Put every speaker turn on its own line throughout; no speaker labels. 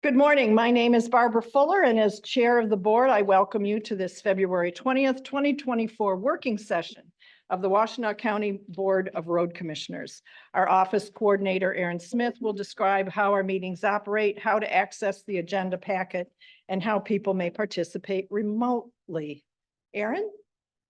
Good morning. My name is Barbara Fuller, and as chair of the board, I welcome you to this February 20th, 2024 working session of the Washtenaw County Board of Road Commissioners. Our office coordinator, Aaron Smith, will describe how our meetings operate, how to access the agenda packet, and how people may participate remotely. Aaron?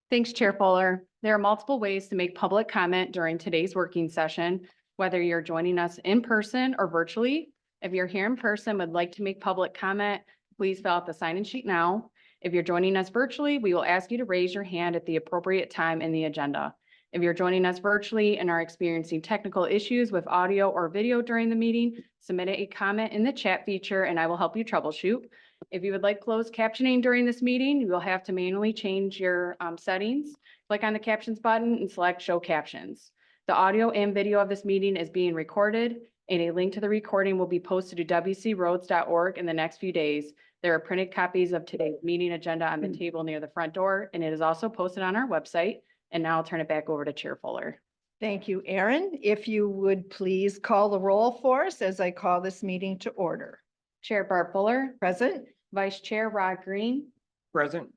Thanks, Chair Fuller. There are multiple ways to make public comment during today's working session, whether you're joining us in person or virtually. If you're here in person, would like to make public comment, please fill out the sign-in sheet now. If you're joining us virtually, we will ask you to raise your hand at the appropriate time in the agenda. If you're joining us virtually and are experiencing technical issues with audio or video during the meeting, submit a comment in the chat feature and I will help you troubleshoot. If you would like closed captioning during this meeting, you will have to manually change your settings. Click on the captions button and select show captions. The audio and video of this meeting is being recorded, and a link to the recording will be posted to wcroads.org in the next few days. There are printed copies of today's meeting agenda on the table near the front door, and it is also posted on our website. And now I'll turn it back over to Chair Fuller.
Thank you, Aaron. If you would please call the roll for us as I call this meeting to order.
Chair Barb Fuller.
Present.
Vice Chair Rod Green.
Present.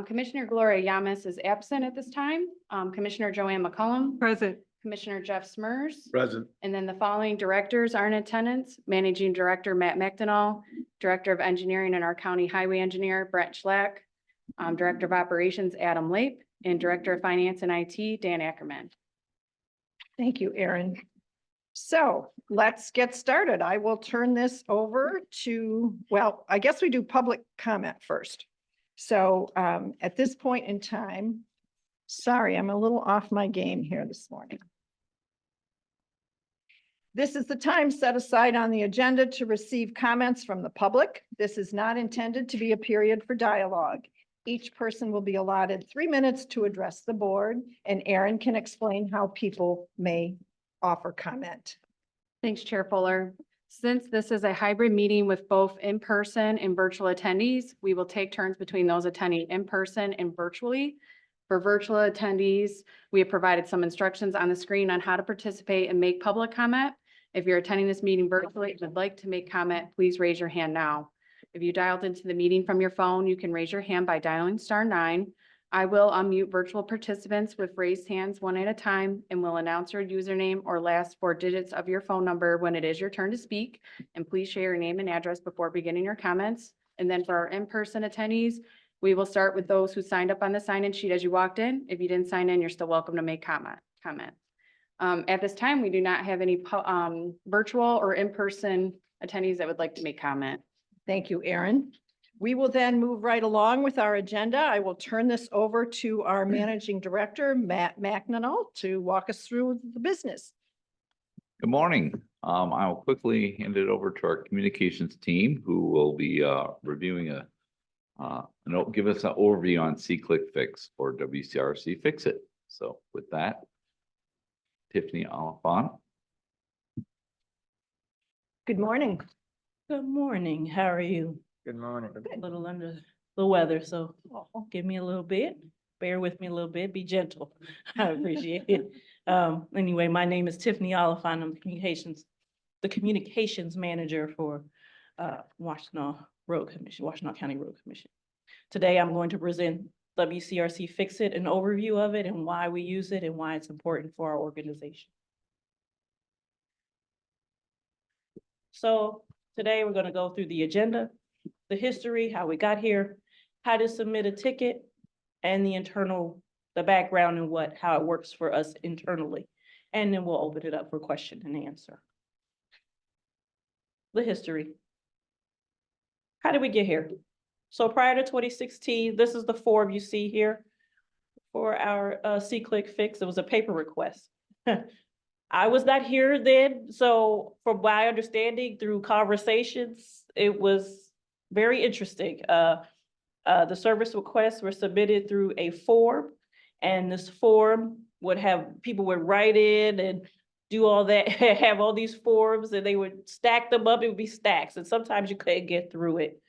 Commissioner Gloria Yamas is absent at this time. Commissioner Joanne McCollum.
Present.
Commissioner Jeff Smurs.
Present.
And then the following directors are in attendance: Managing Director Matt Washtenaw, Director of Engineering and our County Highway Engineer Brett Schlack, Director of Operations Adam Lape, and Director of Finance and IT Dan Ackerman.
Thank you, Aaron. So let's get started. I will turn this over to, well, I guess we do public comment first. So at this point in time, sorry, I'm a little off my game here this morning. This is the time set aside on the agenda to receive comments from the public. This is not intended to be a period for dialogue. Each person will be allotted 3 minutes to address the board, and Aaron can explain how people may offer comment.
Thanks, Chair Fuller. Since this is a hybrid meeting with both in-person and virtual attendees, we will take turns between those attending in person and virtually. For virtual attendees, we have provided some instructions on the screen on how to participate and make public comment. If you're attending this meeting virtually and would like to make comment, please raise your hand now. If you dialed into the meeting from your phone, you can raise your hand by dialing *9. I will unmute virtual participants with raised hands one at a time and will announce your username or last 4 digits of your phone number when it is your turn to speak. And please share your name and address before beginning your comments. And then for our in-person attendees, we will start with those who signed up on the sign-in sheet as you walked in. If you didn't sign in, you're still welcome to make comment. At this time, we do not have any virtual or in-person attendees that would like to make comment.
Thank you, Aaron. We will then move right along with our agenda. I will turn this over to our Managing Director, Matt Washtenaw, to walk us through the business.
Good morning. I'll quickly hand it over to our communications team, who will be reviewing give us an overview on C-Click Fix or WCRC Fix It. So with that, Tiffany Oliphant.
Good morning.
Good morning. How are you?
Good morning.
A little under the weather, so give me a little bit. Bear with me a little bit. Be gentle. I appreciate it. Anyway, my name is Tiffany Oliphant. I'm the communications manager for Washtenaw Road Commission, Washtenaw County Road Commission. Today, I'm going to present WCRC Fix It, an overview of it and why we use it and why it's important for our organization. So today, we're going to go through the agenda, the history, how we got here, how to submit a ticket, and the background and how it works for us internally. And then we'll open it up for question and answer. The history. How did we get here? So prior to 2016, this is the form you see here for our C-Click Fix. It was a paper request. I was not here then, so from my understanding through conversations, it was very interesting. The service requests were submitted through a form, and this form would have, people would write in and do all that, have all these forms, and they would stack them up. It would be stacks, and sometimes you couldn't get through it.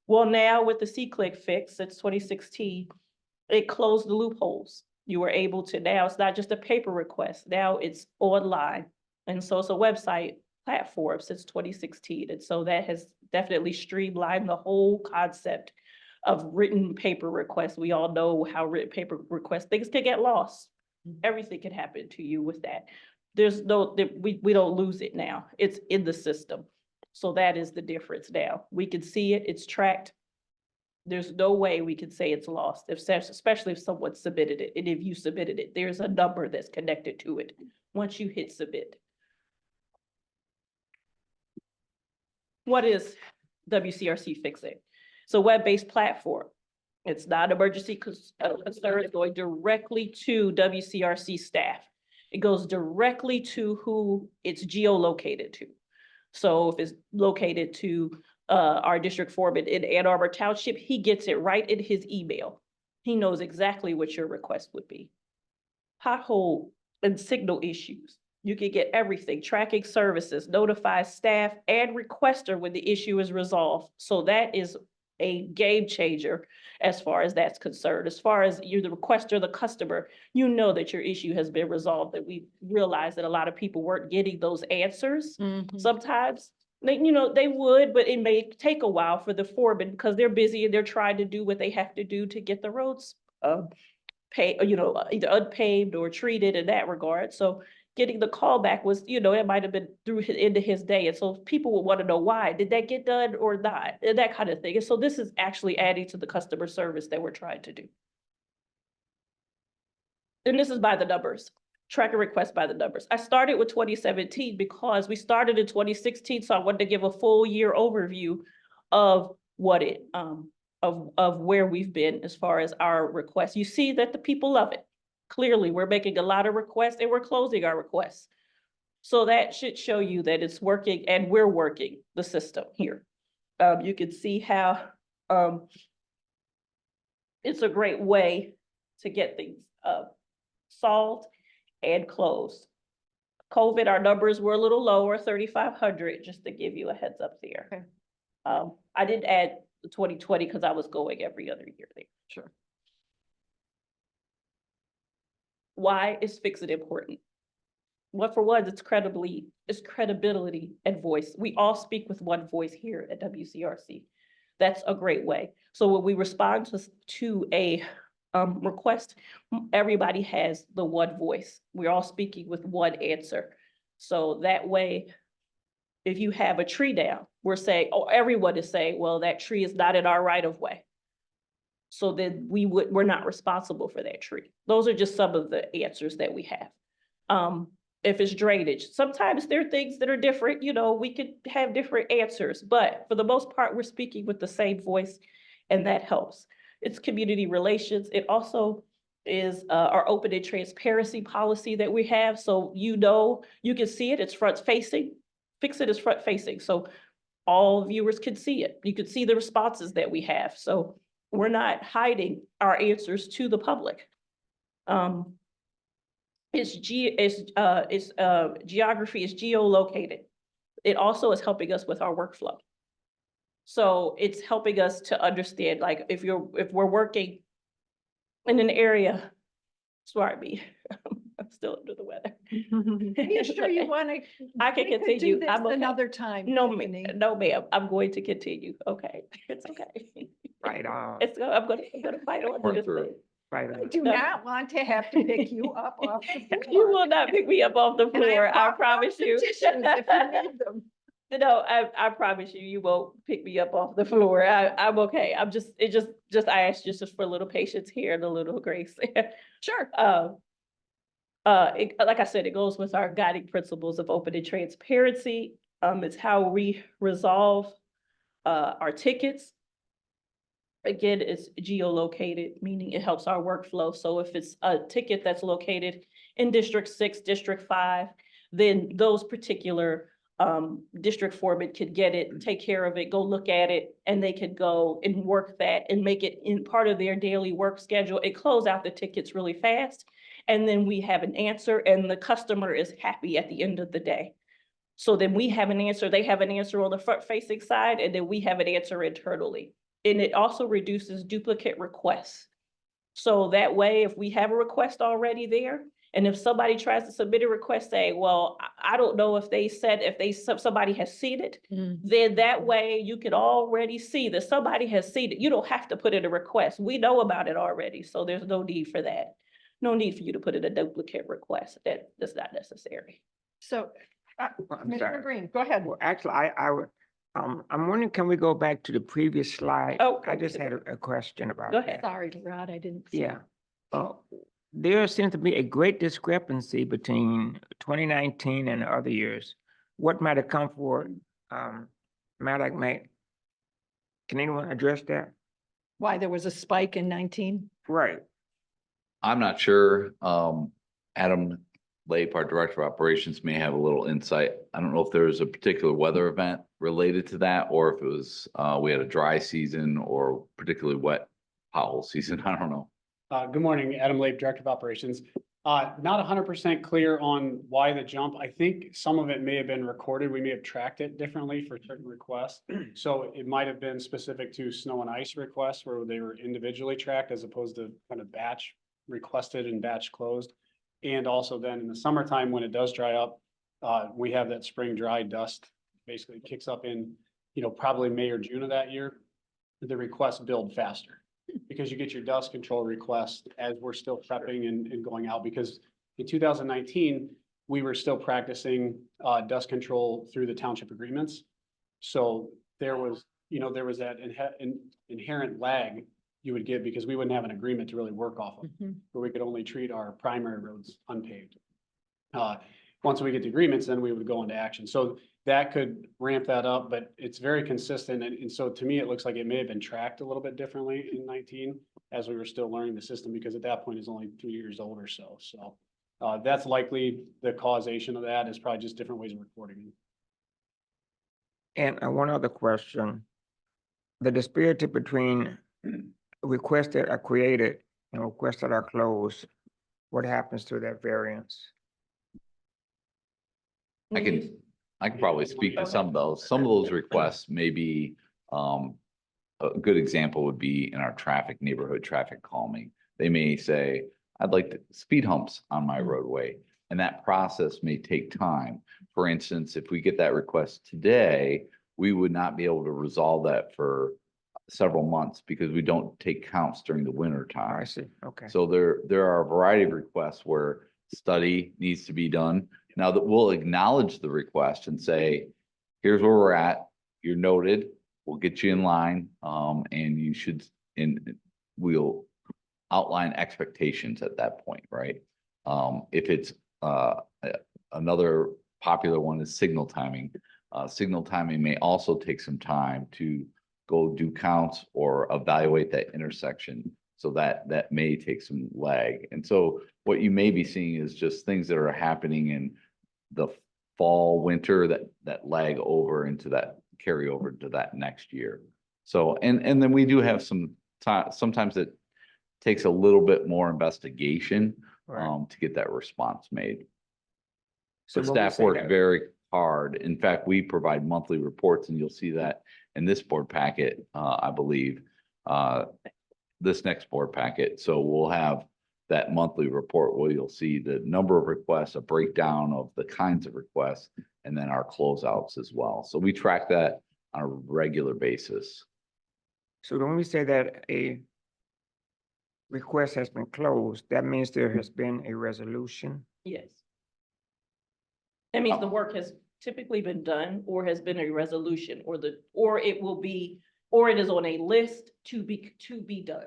Well, now with the C-Click Fix, since 2016, it closed the loopholes. You were able to, now it's not just a paper request, now it's online. And so it's a website platform since 2016. And so that has definitely streamlined the whole concept of written paper requests. We all know how written paper requests, things can get lost. Everything can happen to you with that. There's no, we don't lose it now. It's in the system. So that is the difference now. We can see it, it's tracked. There's no way we can say it's lost, especially if someone submitted it. And if you submitted it, there's a number that's connected to it once you hit submit. What is WCRC fixing? So web-based platform. It's not emergency concern, it's going directly to WCRC staff. It goes directly to who it's geolocated to. So if it's located to our district foreman in Ann Arbor Township, he gets it right in his email. He knows exactly what your request would be. Pothole and signal issues. You can get everything, tracking services, notify staff and requester when the issue is resolved. So that is a game changer as far as that's concerned. As far as you're the requester, the customer, you know that your issue has been resolved, that we realized that a lot of people weren't getting those answers. Sometimes they, they would, but it may take a while for the foreman because they're busy and they're trying to do what they have to do to get the roads either unpaved or treated in that regard. So getting the call back was, it might have been through the end of his day. And so people would want to know why, did that get done or not? And that kind of thing. And so this is actually adding to the customer service that we're trying to do. And this is by the numbers, tracker requests by the numbers. I started with 2017 because we started in 2016. So I wanted to give a full year overview of what it, of where we've been as far as our requests. You see that the people love it. Clearly, we're making a lot of requests and we're closing our requests. So that should show you that it's working and we're working the system here. You can see how it's a great way to get things solved and closed. COVID, our numbers were a little lower, 3,500, just to give you a heads up there.
Okay.
I didn't add the 2020 because I was going every other year there.
Sure.
Why is fix-it important? Well, for one, it's credibility and voice. We all speak with one voice here at WCRC. That's a great way. So when we respond to a request, everybody has the one voice. We're all speaking with one answer. So that way, if you have a tree down, we're saying, oh, everyone is saying, well, that tree is not in our right of way. So then we're not responsible for that tree. Those are just some of the answers that we have. If it's drainage, sometimes there are things that are different, we could have different answers, but for the most part, we're speaking with the same voice and that helps. It's community relations. It also is our open and transparency policy that we have. So, you can see it, it's front facing. Fix-it is front facing. So all viewers can see it. You can see the responses that we have. So we're not hiding our answers to the public. Geography is geolocated. It also is helping us with our workflow. So it's helping us to understand, like if we're working in an area, sorry, I'm still under the weather.
Are you sure you want to?
I can continue. I'm okay.
Another time.
No,
Tiffany.
no, ma'am. I'm going to continue. Okay, it's okay.
Right on.
I'm gonna fight on this thing.
Right
I
on.
do not want to have to pick you up off the floor.
You will not pick me up off the
And I
floor. I
brought
promise you.
petitions if you need them.
No, I promise you, you won't pick me up off the floor. I'm okay. I asked just for a little patience here and a little grace.
Sure.
Like I said, it goes with our guiding principles of open and transparency. It's how we resolve our tickets. Again, it's geolocated, meaning it helps our workflow. So if it's a ticket that's located in District 6, District 5, then those particular district foreman could get it, take care of it, go look at it, and they could go and work that and make it in part of their daily work schedule and close out the tickets really fast. And then we have an answer and the customer is happy at the end of the day. So then we have an answer, they have an answer on the front facing side, and then we have an answer internally. And it also reduces duplicate requests. So that way, if we have a request already there And if somebody tries to submit a request saying, well, I don't know if they said, somebody has seen it, then that way you can already see that somebody has seen it. You don't have to put in a request. We know about it already, so there's no need for that. No need for you to put in a duplicate request. That's not necessary.
So,
Well, I'm
Commissioner
sorry.
Green, go ahead.
Well, actually, I would, I'm wondering, can we go back to the previous slide?
Oh,
I just had a question about
Go
that.
ahead.
Sorry, Rod, I didn't. see.
Yeah. There seems to be a great discrepancy between 2019 and other years. What might have come forward? Can anyone address that?
Why there was a spike in 19?
Right.
I'm not sure. Adam Lape, our Director of Operations, may have a little insight. I don't know if there was a particular weather event related to that, or if it was, we had a dry season or particularly wet pothole season. I don't know.
Good morning, Adam Lape, Director of Operations. Not 100% clear on why the jump. I think some of it may have been recorded. We may have tracked it differently for certain requests. So it might have been specific to snow and ice requests where they were individually tracked as opposed to kind of batch requested and batch closed. And also then in the summertime, when it does dry up, we have that spring dry dust basically kicks up in, probably May or June of that year. The requests build faster because you get your dust control request as we're still prepping and going out, because in 2019, we were still practicing dust control through the township agreements. So there was that inherent lag you would get because we wouldn't have an agreement to really work off of, where we could only treat our primary roads unpaved. Once we get the agreements, then we would go into action. So that could ramp that up, but it's very consistent. And so to me, it looks like it may have been tracked a little bit differently in 19 as we were still learning the system, because at that point it's only 2 years old or so. So that's likely the causation of that is probably just different ways of recording.
And one other question. The disparity between requests that are created and requests that are closed, what happens to that variance?
I can probably speak to some of those. Some of those requests may be, a good example would be in our neighborhood traffic calming. They may say, I'd like the speed humps on my roadway. And that process may take time. For instance, if we get that request today, we would not be able to resolve that for several months because we don't take counts during the winter time.
I see, okay.
So there are a variety of requests where study needs to be done. Now that we'll acknowledge the request and say, here's where we're at, you're noted, we'll get you in line, and you should, and we'll outline expectations at that point, right? If it's, another popular one is signal timing. Signal timing may also take some time to go do counts or evaluate that intersection. So that may take some lag. And so what you may be seeing is just things that are happening in the fall, winter that lag over into that carry over to that next year. So, and then we do have some time, sometimes it takes a little bit more investigation
Right.
to get that response made.
So
But
when we
staff
say
works
that-
very hard. In fact, we provide monthly reports and you'll see that in this board packet, I believe, this next board packet. So we'll have that monthly report where you'll see the number of requests, a breakdown of the kinds of requests, and then our closeouts as well. So we track that on a regular basis.
So when we say that a request has been closed, that means there has been a resolution?
Yes. That means the work has typically been done or has been a resolution or it will be, or it is on a list to be done.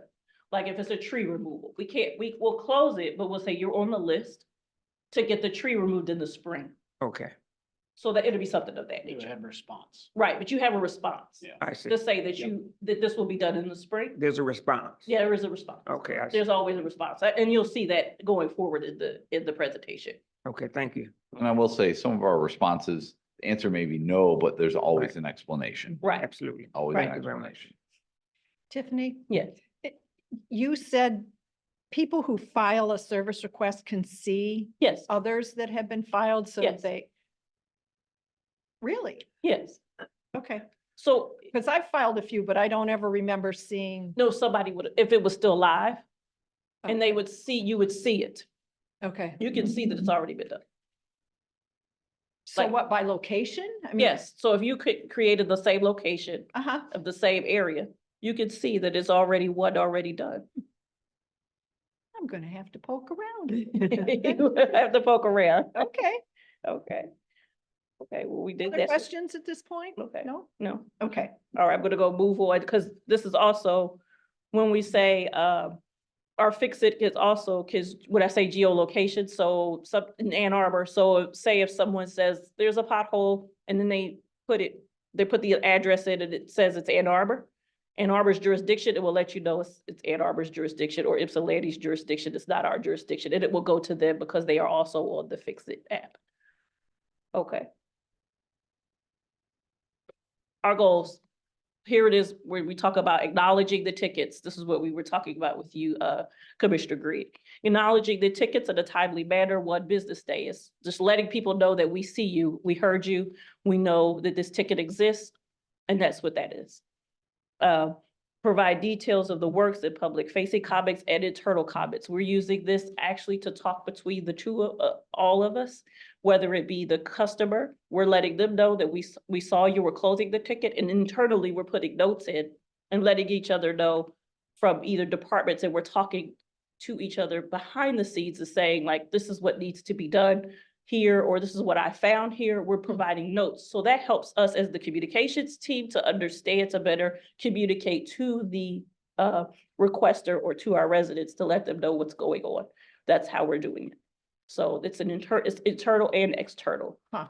Like if it's a tree removal, we will close it, but we'll say you're on the list to get the tree removed in the spring.
Okay,
So that it'll be something of that
You
nature.
have a response.
Right, but you have a response.
Yeah.
I see.
To say that this will be done in the spring.
There's a response?
Yeah, there is a response.
Okay, I see.
There's always a response, and you'll see that going forward in the presentation.
Okay, thank you.
And I will say some of our responses, the answer may be no, but there's always an explanation.
Right,
Absolutely.
Always an
Thank you very much.
explanation.
Tiffany,
yes.
you said people who file a service request can see
Yes,
others that have been filed, so
Yes.
they. Really?
yes.
Okay,
So,
because I filed a few, but I don't ever remember seeing.
no, somebody would, if it was still live, and they would see, you would see it.
Okay.
You can see that it's already been done.
So
Like-
what, by location? I mean,
Yes, so if you created the same location
Uh-huh.
of the same area, you can see that it's already done.
I'm gonna have to poke around.
You have to poke around.
Okay.
Okay. Okay, well, we did
Other
that.
questions at this point?
Okay.
No?
No,
Okay.
all right, I'm gonna go move on, because this is also, when we say, our fix it is also, because when I say geolocation, so some, in Ann Arbor, so say if someone says there's a pothole, and then they put the address in and it says it's Ann Arbor. Ann Arbor's jurisdiction, it will let you know it's Ann Arbor's jurisdiction, or Ypsilanti's jurisdiction, it's not our jurisdiction, and it will go to them because they are also on the Fix It app. Okay. Our goals. Here it is, where we talk about acknowledging the tickets. This is what we were talking about with you, Commissioner Green. Acknowledging the tickets in a timely manner, 1 business day is just letting people know that we see you, we heard you, we know that this ticket exists, and that's what that is. Provide details of the works and public facing comments and internal comments. We're using this actually to talk between the two of all of us, whether it be the customer, we're letting them know that we saw you were closing the ticket, and internally we're putting notes in and letting each other know from either departments, and we're talking to each other behind the scenes and saying like, this is what needs to be done here, or this is what I found here. We're providing notes. So that helps us as the communications team to understand, to better communicate to the requester or to our residents to let them know what's going on. That's how we're doing it. So it's it's internal and external.
Huh.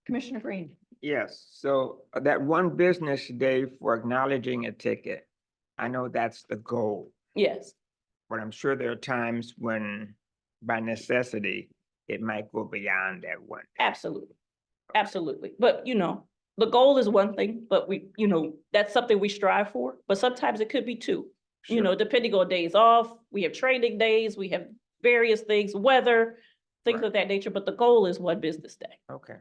Commissioner Green.
Yes, so that 1 business day for acknowledging a ticket, I know that's the goal,
Yes,
but I'm sure there are times when by necessity, it might go beyond that 1 day.
absolutely. Absolutely. But the goal is one thing, but that's something we strive for, but sometimes it could be 2.
Sure.
Depending on days off, we have training days, we have various things, weather, things
Right.
of that nature, but the goal is 1 business day.
Okay.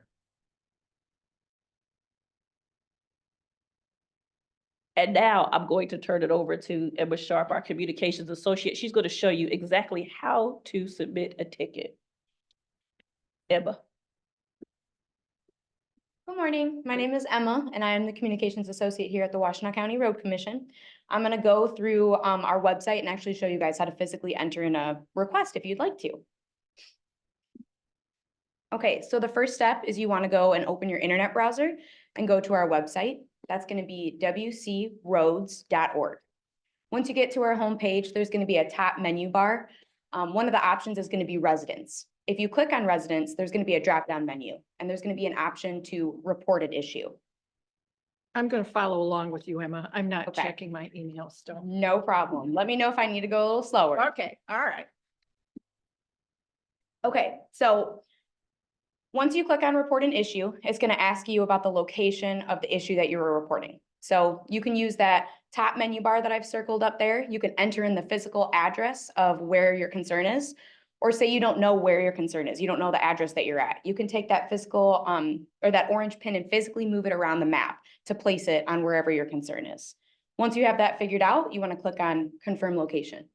And now I'm going to turn it over to Emma Sharp, our communications associate. She's going to show you exactly how to submit a ticket. Emma.
Good morning. My name is Emma, and I am the Communications Associate here at the Washtenaw County Road Commission. I'm going to go through our website and actually show you guys how to physically enter in a request if you'd like to. Okay, so the first step is you want to go and open your internet browser and go to our website. That's going to be wcroads.org. Once you get to our homepage, there's going to be a top menu bar. One of the options is going to be residents. If you click on residents, there's going to be a drop-down menu, and there's going to be an option to report an issue.
I'm gonna follow along with you, Emma. I'm not
Okay.
checking my email still.
No problem. Let me know if I need to go a little slower.
Okay, all right.
Okay, so once you click on report an issue, it's going to ask you about the location of the issue that you were reporting. So you can use that top menu bar that I've circled up there. You can enter in the physical address of where your concern is, or say you don't know where your concern is. You don't know the address that you're at. You can take that physical or that orange pin and physically move it around the map to place it on wherever your concern is. Once you have that figured out, you want to click on confirm location.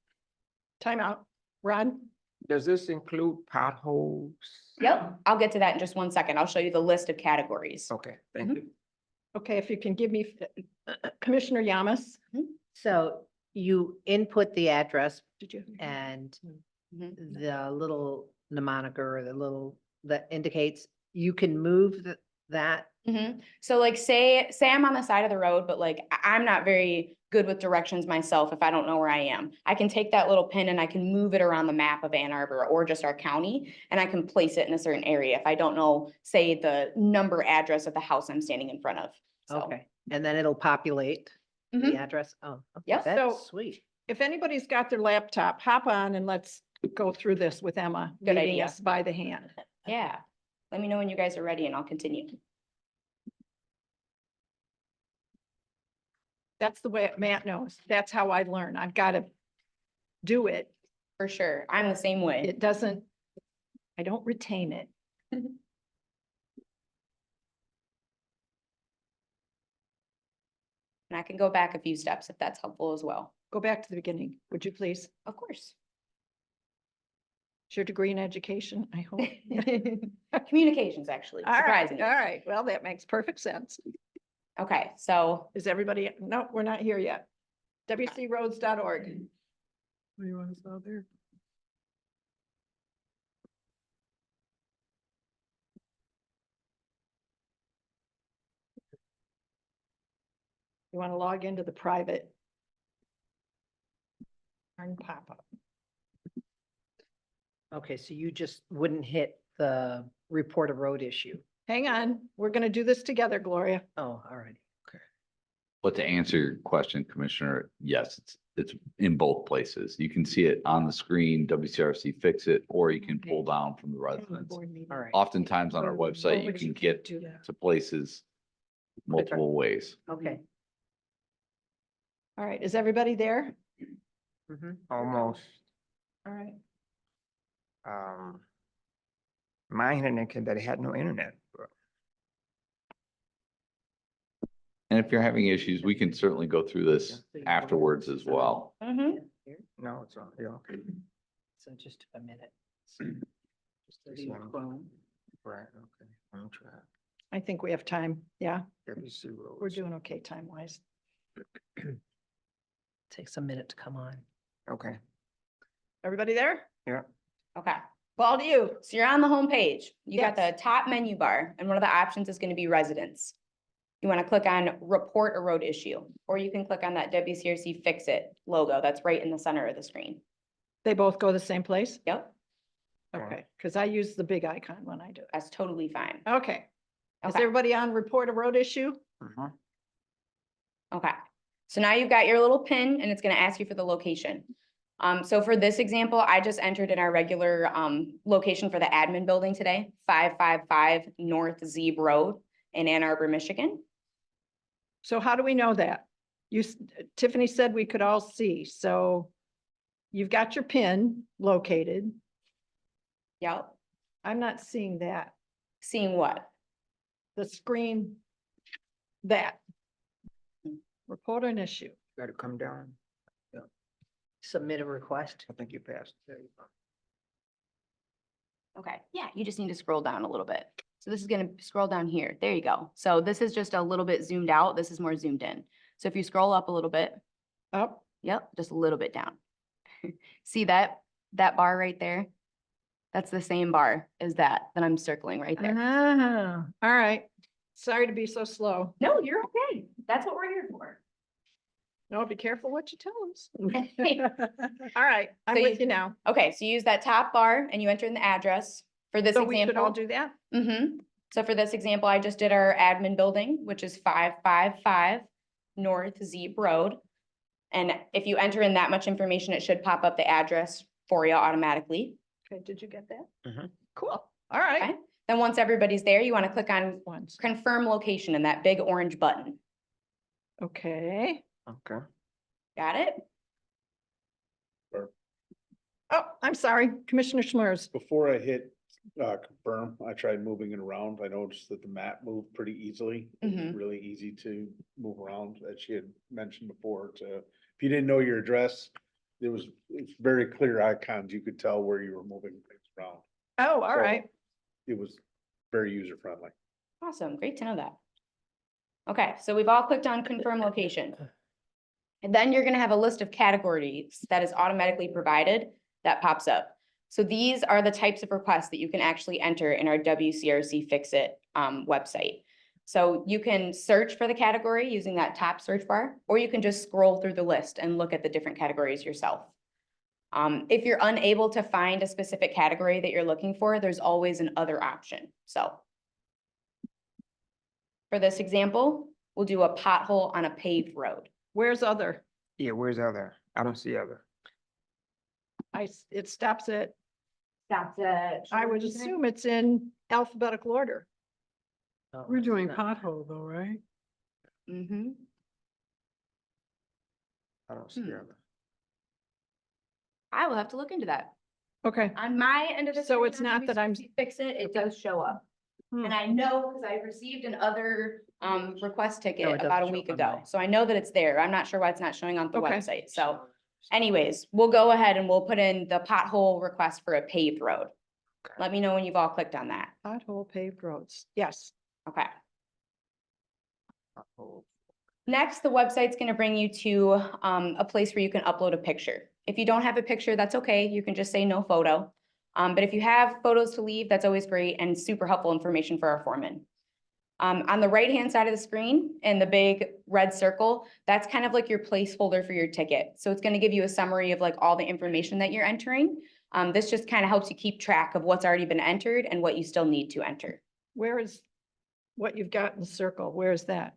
Time out. Rod?
Does this include potholes?
Yep, I'll get to that in just one second. I'll show you the list of categories.
Okay, thank you.
Okay, if you can give me Commissioner Yamas.
So you input the address
Did you?
and
Mhm.
the little mnemonic or the little that indicates you can move that.
So like say I'm on the side of the road, but like I'm not very good with directions myself if I don't know where I am. I can take that little pin and I can move it around the map of Ann Arbor or just our county, and I can place it in a certain area if I don't know, say, the number address of the house I'm standing in front of. So,
Okay, and then it'll populate the
Mhm.
address. Oh, okay,
Yep.
So-
that's sweet.
If anybody's got their laptop, hop on and let's go through this with Emma,
Good
leading
idea.
us by the hand.
Yeah, let me know when you guys are ready and I'll continue.
That's the way Matt knows. That's how I learn. I've got to do it.
For sure, I'm the same way.
It doesn't, I don't retain it.
And I can go back a few steps if that's helpful as well.
Go back to the beginning, would you please?
Of course.
Is your degree in education, I hope?
Communications, actually,
All right,
surprisingly.
all right. Well, that makes perfect sense.
Okay, so
Is everybody, no, we're not here yet. WCRoads.org.
What do you want us out there?
You want to log into the private. And pop up.
Okay, so you just wouldn't hit the report a road issue.
Hang on, we're going to do this together, Gloria.
Oh, all right.
But to answer your question, Commissioner, yes, it's in both places. You can see it on the screen, WCRC Fix It, or you can pull down from the residents.
All right.
Oftentimes on our website, you
but you
can
can't
get
do that.
to places multiple ways.
Okay.
All right, is everybody there?
Mhm.
Almost.
All right.
My internet that it had no internet.
And if you're having issues, we can certainly go through this afterwards as well.
mhm.
No, it's on, yeah, okay.
So just a minute. Just
This
leave
one.
Chrome.
Right, okay. I'm trying.
I think we have time. Yeah,
WC Roads.
we're doing okay time-wise.
Takes a minute to come on.
Okay,
Everybody there?
yeah.
Okay,
Ball to you.
so you're on the home page. You got
Yes.
the top menu bar, and one of the options is gonna be residents. You wanna click on report a road issue, or you can click on that WCRC Fix It logo that's right in the center of the screen.
They both go the same place?
Yep,
Okay, because I use the big icon when I do it.
that's totally fine.
Okay. Is
Okay.
everybody on report a road issue?
Okay, so now you've got your little pin and it's gonna ask you for the location. So for this example, I just entered in our regular, location for the admin building today, 555 North Zeeb Road in Ann Arbor, Michigan.
So how do we know that? Tiffany said we could all see, so you've got your pin located.
Yep,
I'm not seeing that.
seeing what?
The screen, that. Report an issue.
Got to come down.
Submit a request.
I think you passed. There you go.
Okay, yeah, you just need to scroll down a little bit. So this is gonna scroll down here. There you go. So this is just a little bit zoomed out. This is more zoomed in. So if you scroll up a little bit,
Up.
yep, just a little bit down. See that bar right there? That's the same bar as that I'm circling right there.
Ah, all right. Sorry to be so slow.
No, you're okay. That's what we're here for.
No, be careful what you tell us. All right, I'm
So
with
you-
you now.
Okay, so you use that top bar and you enter in the address for this
So we should all
example.
do that?
Mm-hmm. So for this example, I just did our admin building, which is 555 North Zeeb Road. And if you enter in that much information, it should pop up the address for you automatically.
Okay, did you get that?
Mhm.
Cool. All right.
Okay. Then once everybody's there, you want to click on
Once.
confirm location and that big orange button.
Okay.
Okay.
Got it?
Oh, I'm sorry, Commissioner Schmers.
Before I hit confirm, I tried moving it around. I noticed that the map moved pretty easily. It was
Mhm.
really easy to move around, as she had mentioned before, if you didn't know your address, it's very clear icons. You could tell where you were moving things around.
Oh, all
So
right.
It was very user friendly.
Awesome, great to know that. Okay, so we've all clicked on confirm location. And then you're gonna have a list of categories that is automatically provided that pops up. So these are the types of requests that you can actually enter in our WCRC Fix It website. So you can search for the category using that top search bar, or you can just scroll through the list and look at the different categories yourself. If you're unable to find a specific category that you're looking for, there's always an other option, so. For this example, we'll do a pothole on a paved road.
Where's other?
Yeah, where's other? I don't see other.
It stops at,
That's it.
I would assume it's in alphabetical order.
No,
We're
it's
doing
not.
pothole though, right?
Mm-hmm.
I don't see
Hmm.
other.
I will have to look into that.
Okay.
On my end of the.
So
screen
it's
on
not that I'm-
WCRC Fix It, it does show up.
Hmm.
And I know because I received an other request
No, it
ticket about a
doesn't show
week
up on
ago.
mine.
So I know that it's there. I'm not sure why it's not showing on the
Okay.
website. So Anyways, we'll go ahead and we'll put in the pothole request for a paved road. Let me know when you've all clicked on that.
Pothole paved roads. Yes.
Okay. Next, the website's gonna bring you to a place where you can upload a picture. If you don't have a picture, that's okay. You can just say no photo. But if you have photos to leave, that's always great and super helpful information for our foreman. On the right-hand side of the screen in the big red circle, that's kind of like your placeholder for your ticket. So it's gonna give you a summary of like all the information that you're entering. This just kind of helps you keep track of what's already been entered and what you still need to enter.
Where is what you've got in the circle? Where is that?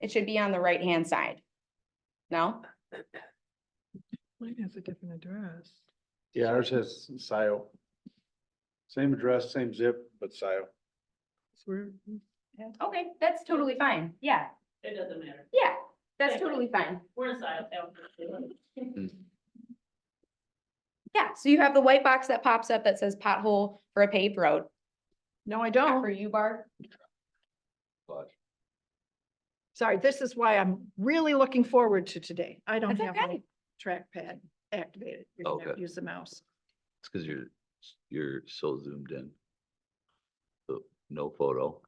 It should be on the right-hand side. No?
Mine has a different address.
Yeah, ours has SIO. Same address, same zip, but SIO.
Swear.
Okay, that's totally fine. Yeah,
It doesn't matter.
yeah, that's totally fine.
We're inside.
Yeah, so you have the white box that pops up that says pothole for a paved road.
No, I
For
don't.
you, Barb?
But
Sorry, this is why I'm really looking forward to today. I don't
That's
have my
okay.
trackpad activated. You're gonna have to
Okay.
use the mouse.
it's because you're so zoomed in. So no photo.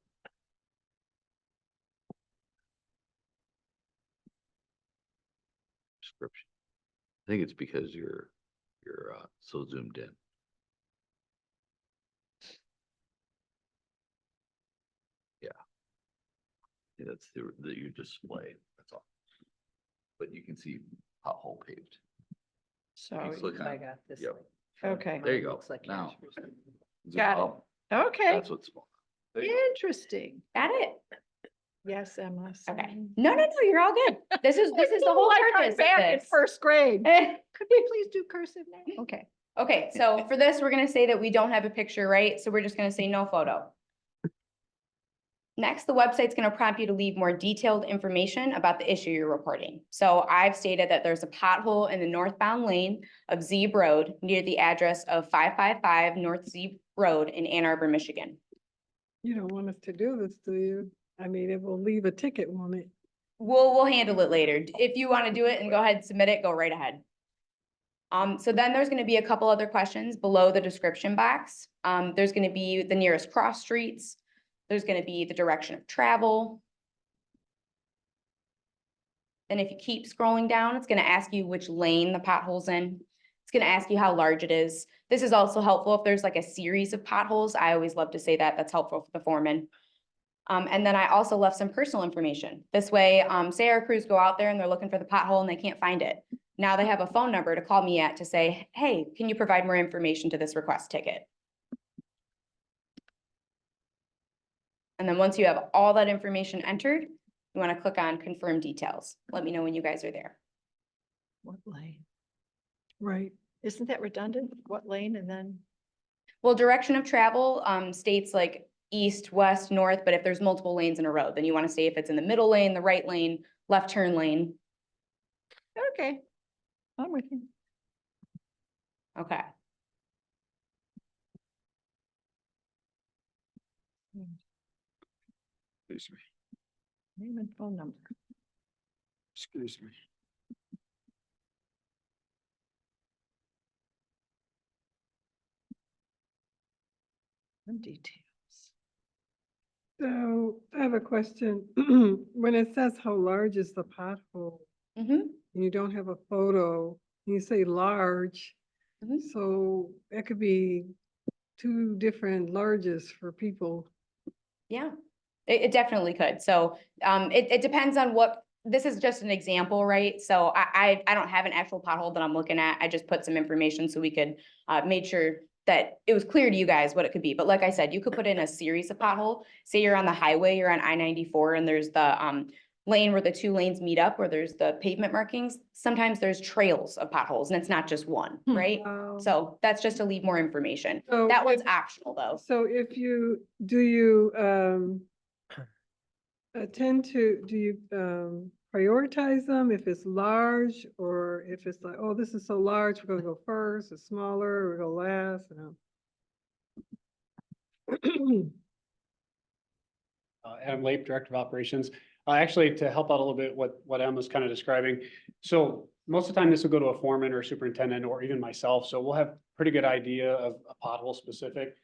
Description. I think it's because you're so zoomed in. Yeah, that's your display, that's all. But you can see pothole paved.
So,
You click on
I
it.
got this.
Yep.
link.
okay,
There you go.
Looks like
Now.
yours.
Zoom
Got it.
up.
okay,
That's what's. There you go.
interesting.
Got it?
Yes, Emma.
Okay.
sorry.
No, the whole
I
purpose
feel like I'm
of
back in
this.
first grade. Could we please do cursive now? Okay.
Okay, so for this, we're gonna say that we don't have a picture, right? So we're just gonna say no photo. Next, the website's gonna prompt you to leave more detailed information about the issue you're reporting. So I've stated that there's a pothole in the northbound lane of Zeeb Road near the address of 555 North Zeeb Road in Ann Arbor, Michigan.
You don't want us to do this, do you? I mean, it will leave a ticket, won't it?
We'll handle it later. If you wanna do it and go ahead and submit it, go right ahead. So then there's gonna be a couple other questions below the description box. There's gonna be the nearest cross streets. There's gonna be the direction of travel. And if you keep scrolling down, it's gonna ask you which lane the pothole's in. It's gonna ask you how large it is. This is also helpful if there's like a series of potholes. I always love to say that. That's helpful for the foreman. And then I also left some personal information. This way, say our crews go out there and they're looking for the pothole and they can't find it. Now they have a phone number to call me at to say, hey, can you provide more information to this request ticket? And then once you have all that information entered, you want to click on confirm details. Let me know when you guys are there.
What lane?
Right.
Isn't that redundant? What lane and then?
Well, direction of travel states like east, west, north, but if there's multiple lanes in a road, then you want to say if it's in the middle lane, the right lane, left turn lane.
Okay. I'm with you.
Okay.
Excuse me,
Name and phone number.
excuse me.
And details.
So I have a question. When it says how large is the pothole,
Mhm.
and you don't have a photo, and you say large,
Mhm.
so it could be two different larges for people.
Yeah, it definitely could. So, it depends on what, this is just an example, right? So I don't have an actual pothole that I'm looking at. I just put some information so we could, make sure that it was clear to you guys what it could be. But like I said, you could put in a series of pothole. Say you're on the highway, you're on I-94 and there's the, lane where the two lanes meet up, where there's the pavement markings. Sometimes there's trails of potholes and it's not just one, right?
Wow.
So that's just to leave more information.
So
That one's
if-
optional though.
So if you, do you prioritize them if it's large, or if it's like, oh, this is so large, we're gonna go first, it's smaller, we're gonna last,
Adam Lape, Director of Operations. Actually, to help out a little bit what Em was kind of describing. So most of the time this will go to a foreman or superintendent or even myself, so we'll have pretty good idea of a pothole specific,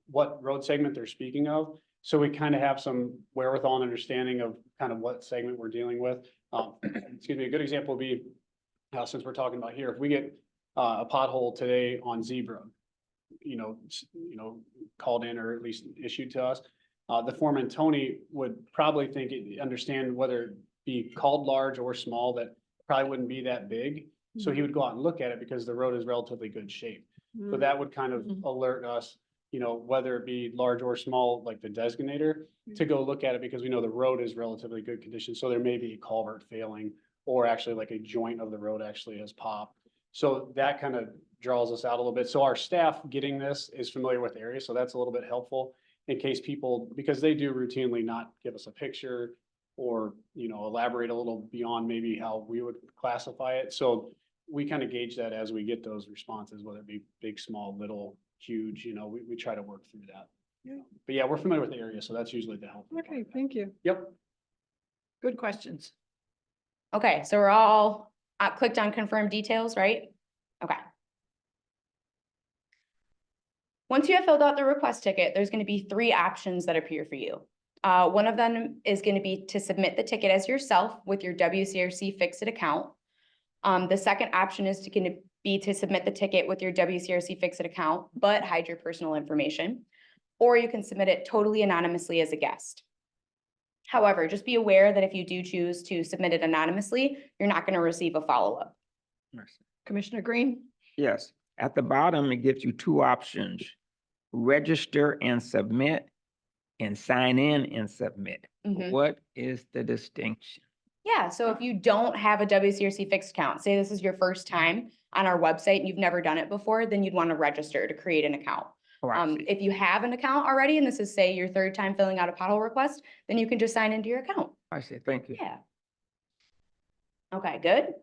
what road segment they're speaking of. So we kind of have some wherewithal and understanding of kind of what segment we're dealing with. Excuse me, a good example would be, since we're talking about here, if we get a pothole today on Zebra, called in or at least issued to us, the foreman, Tony, would probably understand whether it be called large or small, that probably wouldn't be that big. So he would go out and look at it because the road is relatively good shape. So that would kind of alert us, whether it be large or small, like the designator, to go look at it because we know the road is relatively good condition. So there may be a culvert failing or actually like a joint of the road actually has popped. So that kind of draws us out a little bit. So our staff getting this is familiar with the area. So that's a little bit helpful in case people, because they do routinely not give us a picture or, elaborate a little beyond maybe how we would classify it. So we kind of gauge that as we get those responses, whether it be big, small, little, huge, we try to work through that.
Yeah.
But yeah, we're familiar with the area, so that's usually the help.
Okay, thank you.
Yep.
Good questions.
Okay, so we're all clicked on confirm details, right? Okay. Once you have filled out the request ticket, there's going to be 3 options that appear for you. One of them is going to be to submit the ticket as yourself with your WCRC Fix-It account. The second option is going to be to submit the ticket with your WCRC Fix-It account, but hide your personal information. Or you can submit it totally anonymously as a guest. However, just be aware that if you do choose to submit it anonymously, you're not going to receive a follow-up.
Commissioner Green?
Yes, at the bottom, it gives you 2 options: register and submit, and sign in and submit.
Mhm.
What is the distinction?
Yeah, so if you don't have a WCRC Fixed account, say this is your first time on our website and you've never done it before, then you'd want to register to create an account.
Oh, I see.
If you have an account already, and this is say your 3rd time filling out a pothole request, then you can just sign into your account.
I see, thank you.
Yeah. Okay, good.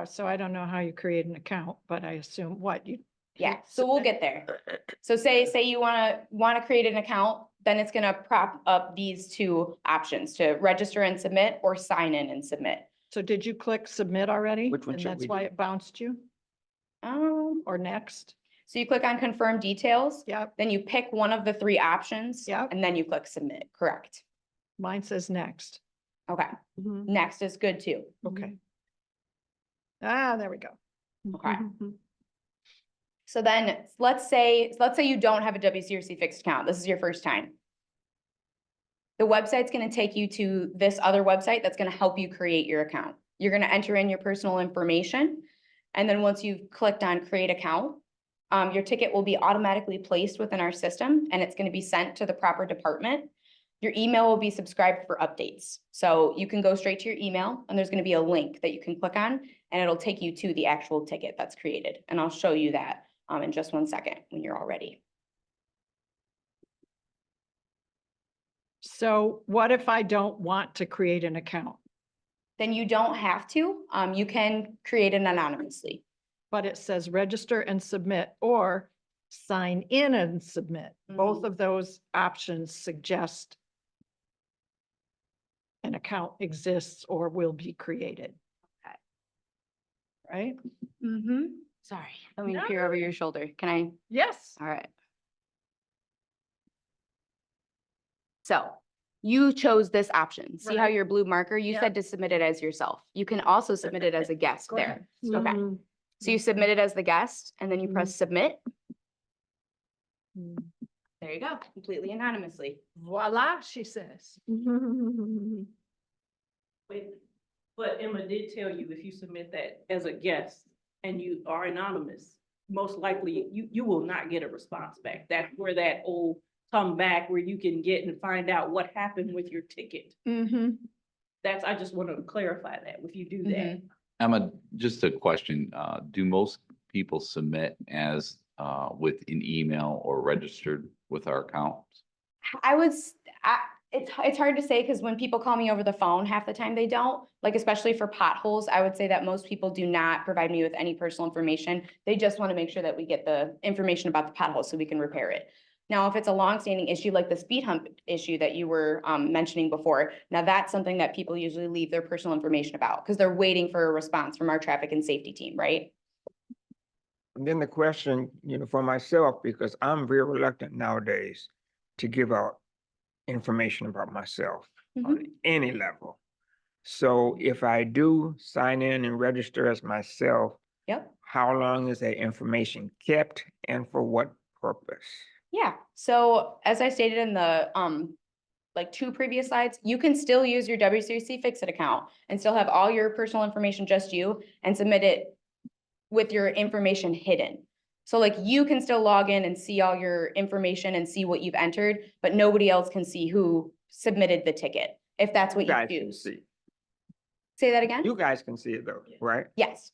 So I don't know how you create an account, but I assume what you.
Yeah,
hit
so we'll
submit.
get there. So say you wanna create an account, then it's gonna prop up these 2 options to register and submit or sign in and submit.
So did you click submit already?
Which one
And
should
that's
we
why
do?
it bounced you or next?
So you click on confirm details,
Yep,
then you pick one of the 3 options.
Yep.
And then you click submit, correct?
mine says next.
Okay,
Mhm.
next is good too.
Okay. There we go.
Okay.
Mhm.
So then let's say you don't have a WCRC Fixed account. This is your first time. The website's going to take you to this other website that's going to help you create your account. You're going to enter in your personal information. And then once you've clicked on create account, your ticket will be automatically placed within our system and it's going to be sent to the proper department. Your email will be subscribed for updates. So you can go straight to your email and there's going to be a link that you can click on and it'll take you to the actual ticket that's created. And I'll show you that in just one second when you're all ready.
So what if I don't want to create an account,
Then you don't have to, you can create it anonymously.
but it says register and submit or sign in and submit? Both
Mhm.
of those options suggest an account exists or will be created.
Okay.
Right?
Mm-hmm. Sorry, let me peer over your shoulder. Can I?
Yes.
All right. So you chose this option. See how
Right.
your blue marker, you
Yep.
said to submit it as yourself. You can also submit it as a guest
Go
there.
ahead.
Okay.
Mhm.
So you submit it as the guest and then you press submit.
Mhm.
There you go, completely anonymously.
Voila, she says.
But Emma did tell you if you submit that as a guest and you are anonymous, most likely you will not get a response back. That's where that old come back where you can get and find out what happened with your ticket.
Mm-hmm.
I just want to clarify that if you do that.
Emma, just a question, do most people submit as, with an email or registered with our accounts?
It's hard to say because when people call me over the phone, half the time they don't, like especially for potholes, I would say that most people do not provide me with any personal information. They just want to make sure that we get the information about the pothole so we can repair it. Now, if it's a longstanding issue like the speed hump issue that you were mentioning before, now that's something that people usually leave their personal information about because they're waiting for a response from our traffic and safety team, right?
And then the question, for myself, because I'm very reluctant nowadays to give out information about myself on any level. So if I do sign in and register as myself,
Yep.
how long is that information kept and for what purpose?
Yeah, so as I stated in the like 2 previous slides, you can still use your WCRC Fix-It account and still have all your personal information, just you, and submit it with your information hidden. So like you can still log in and see all your information and see what you've entered, but nobody else can see who submitted the ticket, if that's what you
guys can
choose.
see.
Say that again?
You guys can see it though, right?
Yes.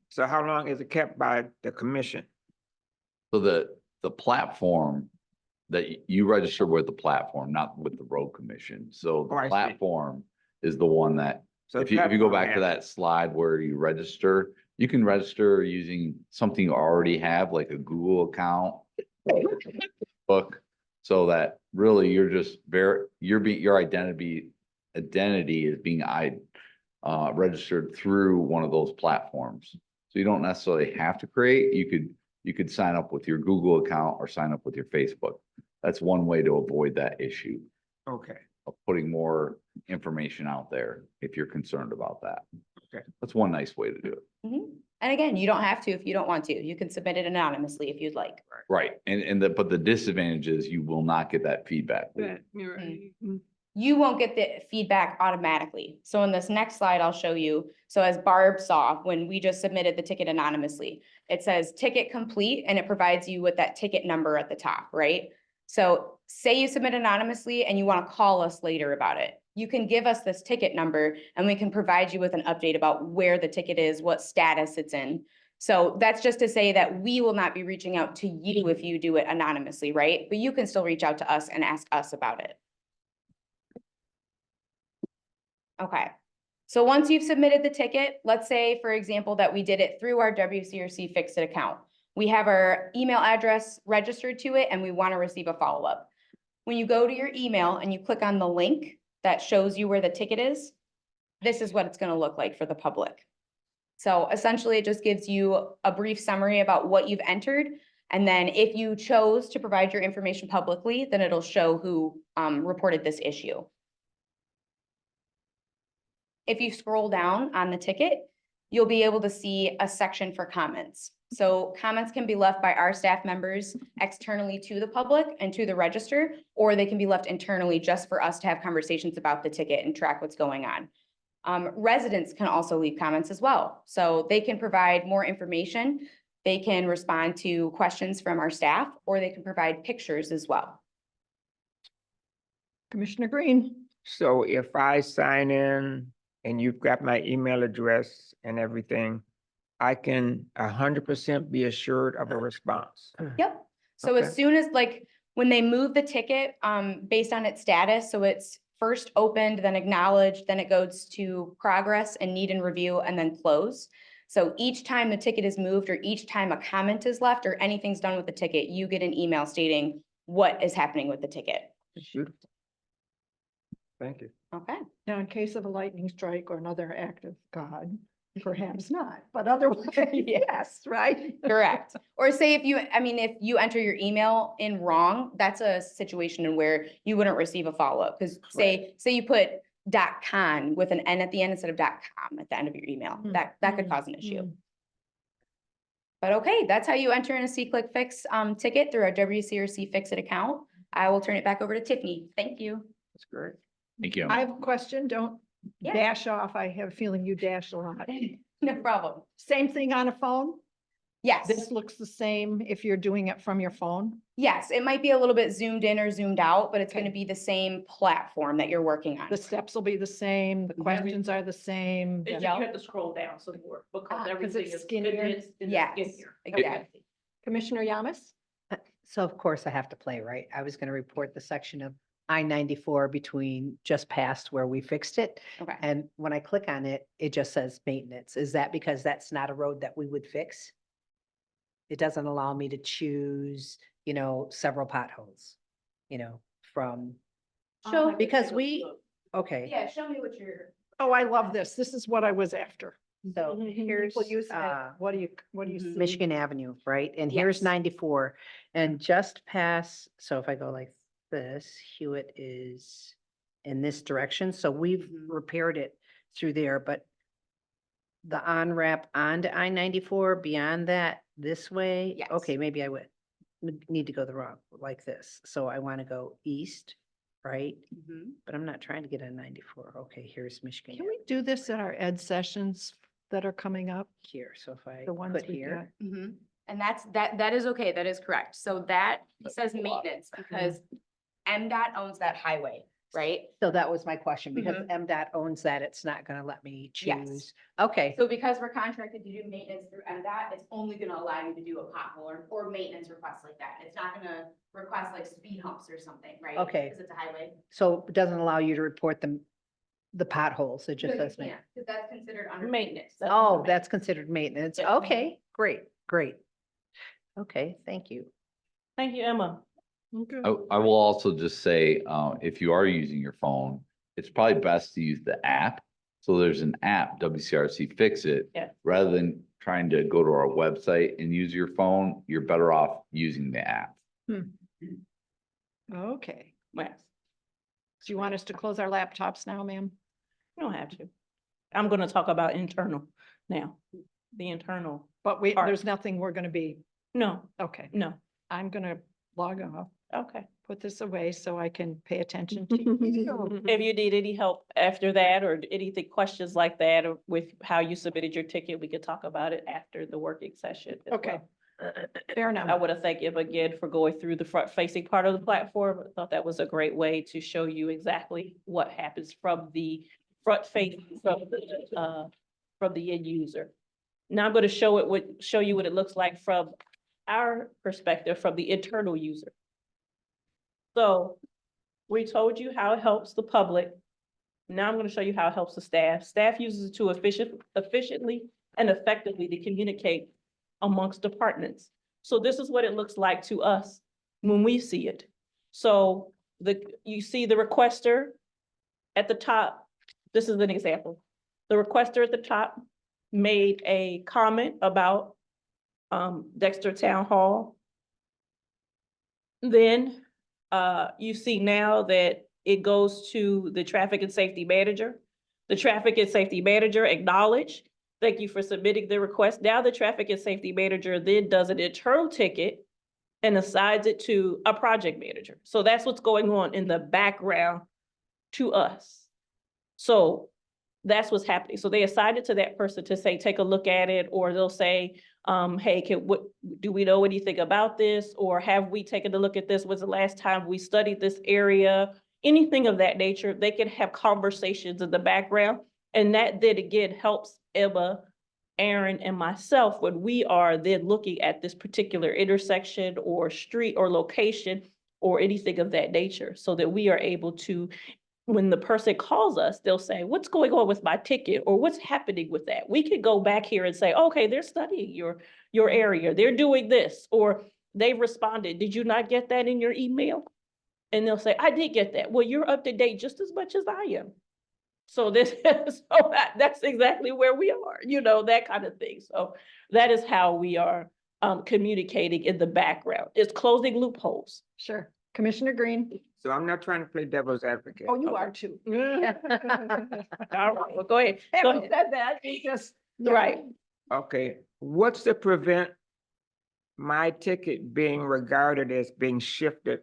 So how long is it kept by the commission?
So the platform that you register with the platform, not with the road commission. So
Oh, I
the
see.
platform is the one that,
So
if you go back to
platform
that slide where you register, you can register using something you already have, like a Google account. Book, so that really you're just your identity is being registered through one of those platforms. So you don't necessarily have to create, you could sign up with your Google account or sign up with your Facebook. That's one way to avoid that issue
Okay,
of putting more information out there if you're concerned about that.
Okay.
That's one nice way to do it.
And again, you don't have to if you don't want to. You can submit it anonymously if you'd like.
Right. But the disadvantage is you will not get that feedback.
That, you're right.
You won't get the feedback automatically. So in this next slide, I'll show you. So as Barb saw, when we just submitted the ticket anonymously, it says ticket complete and it provides you with that ticket number at the top, right? So say you submit anonymously and you want to call us later about it. You can give us this ticket number and we can provide you with an update about where the ticket is, what status it's in. So that's just to say that we will not be reaching out to you if you do it anonymously, right? But you can still reach out to us and ask us about it. Okay, so once you've submitted the ticket, let's say, for example, that we did it through our WCRC Fix-It account. We have our email address registered to it and we want to receive a follow-up. When you go to your email and you click on the link that shows you where the ticket is, this is what it's going to look like for the public. So essentially, it just gives you a brief summary about what you've entered. And then if you chose to provide your information publicly, then it'll show who reported this issue. If you scroll down on the ticket, you'll be able to see a section for comments. So comments can be left by our staff members externally to the public and to the register, or they can be left internally just for us to have conversations about the ticket and track what's going on. Residents can also leave comments as well. So they can provide more information. They can respond to questions from our staff, or they can provide pictures as well.
Commissioner Green.
so if I sign in and you've got my email address and everything, I can 100% be assured of a response.
Yep. So
Okay.
as soon as when they move the ticket, based on its status, so it's first opened, then acknowledged, then it goes to progress and need and review, and then close. So each time the ticket is moved or each time a comment is left or anything's done with the ticket, you get an email stating what is happening with the ticket.
Beautiful. Thank you.
Okay.
Now, in case of a lightning strike or another act of God, perhaps not, but otherwise, yes, right?
Correct. Or say if you enter your email in wrong, that's a situation in where you wouldn't receive a follow-up. Because say you put .con with an N at the end instead of .com at the end of your email, that could cause an issue. But okay, that's how you enter in a C-Click Fix ticket through our WCRC Fix-It account. I will turn it back over to Tiffany. Thank you.
That's great.
Thank you.
I have a question. Don't
Yeah.
dash off. I have a feeling you dash a lot.
No problem.
Same thing on a phone?
Yes.
This looks the same if you're doing it from your phone?
Yes, it might be a little bit zoomed in or zoomed out, but it's going to be the same platform that you're working on.
The steps will be the same, the questions are the same.
It's,
Yeah.
you have to scroll down some more
Ah,
because
'cause
everything
it's
is.
skinnier?
Yes, exactly.
Commissioner Yamas?
So of course I have to play, right? I was going to report the section of I-94 between just past where we fixed it.
Okay.
And when I click on it, it just says maintenance. Is that because that's not a road that we would fix? It doesn't allow me to choose several potholes, from,
Show-
because okay.
Yeah, show me what you're.
Oh, I love this. This is what I was after.
So here's,
People use it. What do you see?
Michigan Avenue, right? And here's
Yes.
94 and just past, so if I go like this, Hewitt is in this direction. So we've
Mhm.
repaired it through there, but the on-ramp onto I-94 beyond that, this way?
Yes.
Okay, maybe I would need to go the wrong, like this. So I want to go east, right?
Mhm.
But I'm not trying to get on 94. Okay, here's Michigan
Can we
Avenue
do this at our ed sessions that are coming up?
here. So if I
The ones
put
we
here.
got?
Mhm. And that is okay. That is correct. So that
That's
says
a lot.
maintenance because MDOT owns that highway, right?
So that was my question, because
Mhm.
MDOT owns that, it's not gonna let me
Yes.
choose. Okay,
So because we're contracted to do maintenance through MDOT, it's only gonna allow you to do a pothole or maintenance requests like that. It's not gonna request like speed humps or something, right?
Okay.
Because it's a highway.
so it doesn't allow you to report the potholes, it just says
Yeah,
maintenance.
because that's considered under.
Maintenance. That's
Oh,
under
that's considered maintenance.
Yeah.
Okay, great, great. Okay, thank you.
Thank you, Emma.
Okay.
I will also just say, if you are using your phone, it's probably best to use the app. So there's an app, WCRC Fix It.
Yeah.
Rather than trying to go to our website and use your phone, you're better off using the app.
Okay.
Yes.
Do you want us to close our laptops now, ma'am?
You don't have to. I'm gonna talk about internal now, the internal.
But
All right.
there's nothing we're gonna be,
No,
okay,
no,
I'm gonna log off,
okay.
put this away so I can pay attention to you.
If you need any help after that or anything, questions like that, or with how you submitted your ticket, we could talk about it after the working session. as
Okay.
well.
Fair
I
enough.
want to thank him again for going through the front facing part of the platform. I thought that was a great way to show you exactly what happens from the front face, from the end user. Now I'm going to show you what it looks like from our perspective, from the internal user. So we told you how it helps the public. Now I'm going to show you how it helps the staff. Staff uses it to efficiently and effectively to communicate amongst departments. So this is what it looks like to us when we see it. So you see the requester at the top. This is an example. The requester at the top made a comment about Dexter Town Hall. Then you see now that it goes to the traffic and safety manager. The traffic and safety manager acknowledged, thank you for submitting the request. Now the traffic and safety manager then does an internal ticket and assigns it to a project manager. So that's what's going on in the background to us. So that's what's happening. So they assign it to that person to say, take a look at it, or they'll say, hey, do we know anything about this? Or have we taken a look at this? When's the last time we studied this area? Anything of that nature, they can have conversations in the background. And that then again helps Emma, Aaron, and myself when we are then looking at this particular intersection or street or location or anything of that nature, so that we are able to, when the person calls us, they'll say, what's going on with my ticket, or what's happening with that? We could go back here and say, okay, they're studying your area, they're doing this, or they've responded, did you not get that in your email? And they'll say, I did get that. Well, you're up to date just as much as I am. So that's exactly where we are, that kind of thing. So that is how we are communicating in the background. It's closing loopholes.
Sure. Commissioner Green?
So I'm not trying to play devil's advocate.
Oh, you are too.
All right, well, go ahead. Go
Haven't
ahead.
said that, you just.
Right.
Okay, what's to prevent my ticket being regarded as being shifted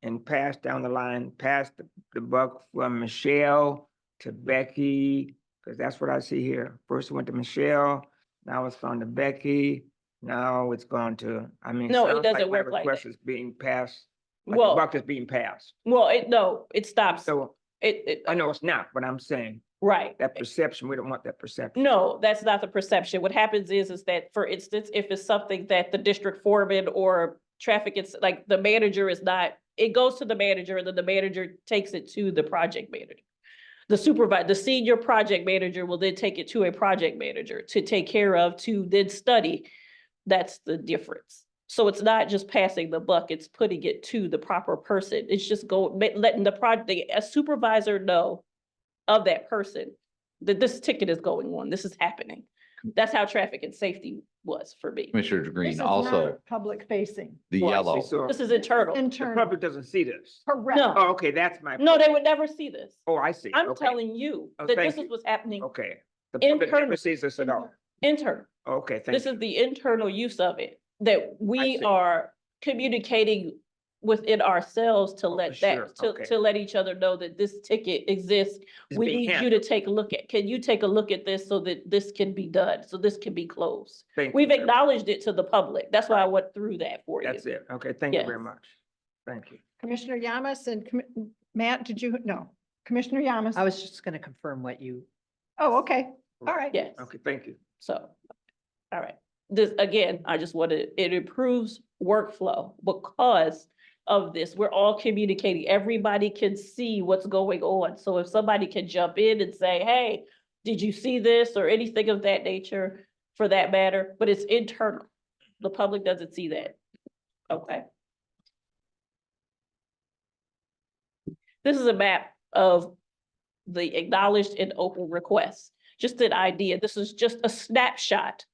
and passed down the line, past the buck from Michelle to Becky? Because that's what I see here. First it went to Michelle, now it's gone to Becky, now it's gone to,
No, it
sounds
doesn't
my
work like
request
that.
is being passed, like the
Well,
buck is being passed.
it stops.
So
It,
I know it's not, but I'm saying
right.
that perception, we don't want that perception.
No, that's not the perception. What happens is that, for instance, if it's something that the district foreman or traffic, it's like the manager is not, it goes to the manager and then the manager takes it to the project manager. The supervisor, the senior project manager will then take it to a project manager to take care of, to then study. That's the difference. So it's not just passing the buck, it's putting it to the proper person. It's just letting a supervisor know of that person that this ticket is going on, this is happening. That's how traffic and safety was for me.
Commissioner
This
Green,
is
also
not public facing.
the
Well, I see.
yellow.
So
This is internal.
the
Internal,
public doesn't see this.
correct.
No.
Oh, okay, that's my.
No, they would never see this.
Oh, I see.
I'm
Okay.
telling you
Oh,
that
thank
this is
you.
what's happening
Okay. The public never
Internal.
sees this at all.
internal.
Okay, thank
This
you.
is the internal use of it, that we
see.
are communicating within ourselves to
Oh,
let
sure,
that,
okay.
to let each other know that this ticket exists.
It's
We
being
need you to
handled.
take a look at, can you take a look at this so that this can be done, so this can be closed?
Thank
We've
you.
acknowledged it to the public. That's why I went through that for you.
That's it. Okay, thank you very
Yes.
much. Thank you.
Commissioner Yamas and Matt, did you, no, Commissioner Yamas?
I was just gonna confirm what you,
Oh, okay, all right.
Yes.
Okay, thank you.
So, all right, this, again, I just wanted, it improves workflow because of this. We're all communicating. Everybody can see what's going on. So if somebody can jump in and say, hey, did you see this or anything of that nature for that matter, but it's internal. The public doesn't see that. Okay. This is a map of the acknowledged and open requests. Just an idea. This is just a snapshot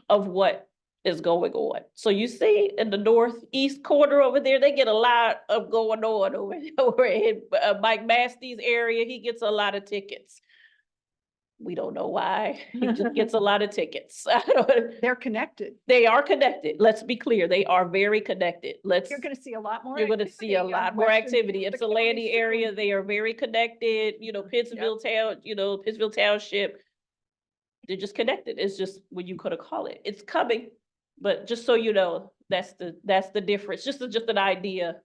of what is going on. So you see in the northeast corner over there, they get a lot of going on over in Mike Masty's area. He gets a lot of tickets. We don't know why. He just gets a lot of tickets.
They're connected.
They are connected. Let's be clear. They are very connected.
You're gonna see a lot more.
You're gonna see a
activity on
lot more
Western
activity. It's a
Dakota
landy
soon.
area. They are very connected, Pittsville town, Pittsville Township. They're just connected. It's just what you could have called it. It's coming. But just so you know, that's the difference. Just an idea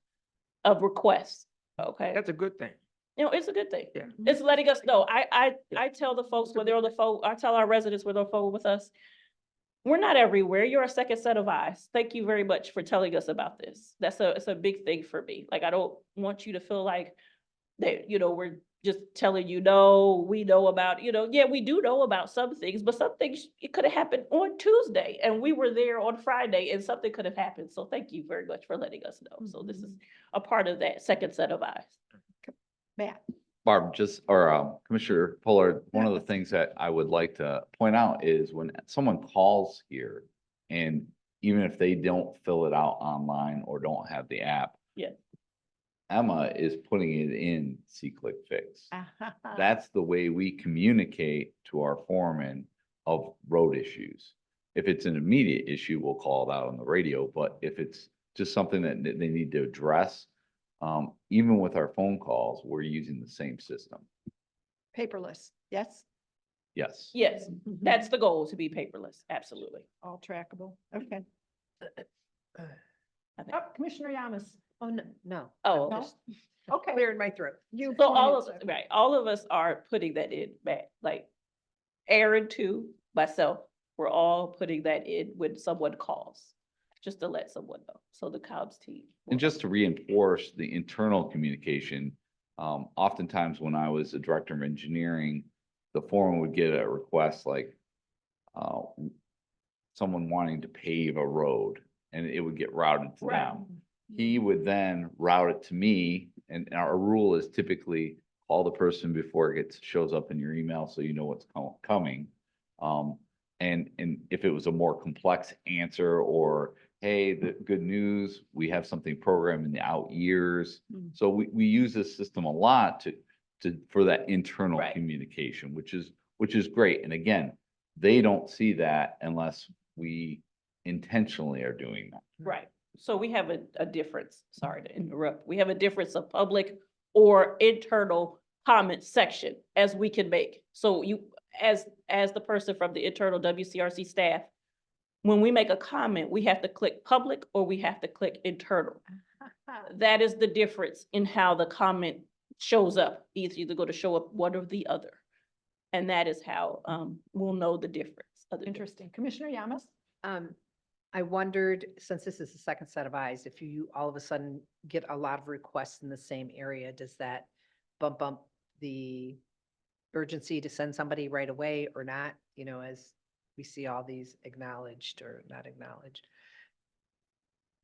of requests. Okay,
That's a good thing.
it's a good thing.
Yeah.
It's letting us know. I tell the folks when they're on the phone, I tell our residents when they're on the phone with us, we're not everywhere. You're a second set of eyes. Thank you very much for telling us about this. It's a big thing for me. Like, I don't want you to feel like that, we're just telling you, no, we know about, yeah, we do know about some things, but some things, it could have happened on Tuesday and we were there on Friday and something could have happened. So thank you very much for letting us know. So this is a part of that second set of eyes.
Matt,
Barb, Commissioner Fuller, one of the things that I would like to point out is when someone calls here, and even if they don't fill it out online or don't have the app,
Yeah.
Emma is putting it in SeeClickFix.
Uh-huh.
That's the way we communicate to our foreman of road issues. If it's an immediate issue, we'll call it out on the radio, but if it's just something that they need to address, even with our phone calls, we're using the same system.
Paperless, yes,
Yes.
Yes, that's the goal, to be paperless. Absolutely.
all trackable, okay.
I think-
Oh, Commissioner Yamas,
oh, no.
Oh,
no?
Just
Okay.
clearing my throat.
You.
So all
pointed
of,
to-
right, all of us are putting that in, Matt, like Aaron too, myself, we're all putting that in when someone calls, just to let someone know. So the comms team.
And just to reinforce the internal communication, oftentimes when I was a director of engineering, the foreman would get a request like someone wanting to pave a road, and it would get routed to
Right.
them. He would then route it to me, and our rule is typically call the person before it shows up in your email, so you know what's coming. And if it was a more complex answer, or, hey, the good news, we have something programmed in the out years.
Mhm.
So we use this system a lot for that internal
Right.
communication, which is great. And again, they don't see that unless we intentionally are doing that.
Right, so we have a difference, sorry to interrupt, we have a difference of public or internal comment section as we can make. So you, as the person from the internal WCRC staff, when we make a comment, we have to click public or we have to click internal. That is the difference in how the comment shows up. It's either going to show up one or the other. And that is how we'll know the difference.
Interesting. Commissioner Yamas?
I wondered, since this is the second set of eyes, if you all of a sudden get a lot of requests in the same area, does that bump up the urgency to send somebody right away or not? As we see all these acknowledged or not acknowledged.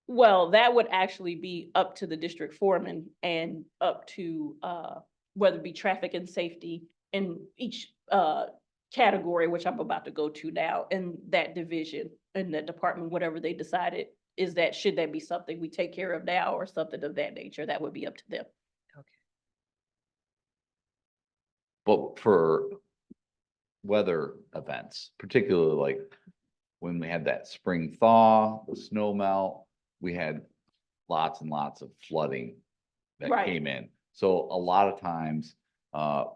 Well, that would actually be up to the district foreman and up to, whether it be traffic and safety in each, category, which I'm about to go to now, in that division, in that department, whatever they decided, is that, should that be something we take care of now or something of that nature? That would be up to them.
But for weather events, particularly like when we had that spring thaw, the snow melt, we had lots and lots of flooding that
Right.
came in. So a lot of times,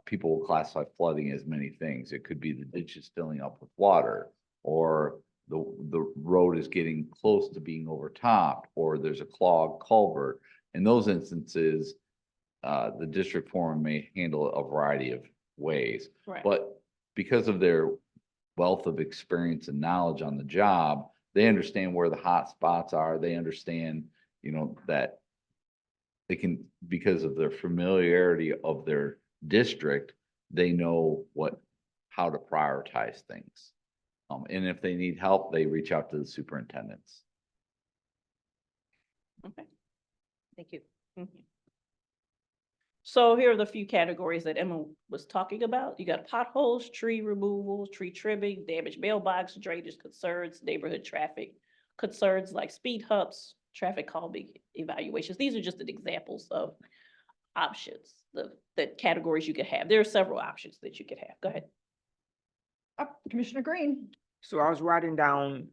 people will classify flooding as many things. It could be the ditches filling up with water, or the road is getting close to being overtopped, or there's a clogged culvert. In those instances, the district foreman may handle it a variety of ways.
Right.
But because of their wealth of experience and knowledge on the job, they understand where the hot spots are. They understand, that they can, because of their familiarity of their district, they know how to prioritize things. And if they need help, they reach out to the superintendents.
Okay.
Thank you.
Mhm. So here are the few categories that Emma was talking about. You got potholes, tree removal, tree trimming, damaged mailbox, drainage concerns, neighborhood traffic concerns like speed humps, traffic calming evaluations. These are just the examples of options, the categories you could have. There are several options that you could have. Go ahead.
Commissioner Green?
So I was riding down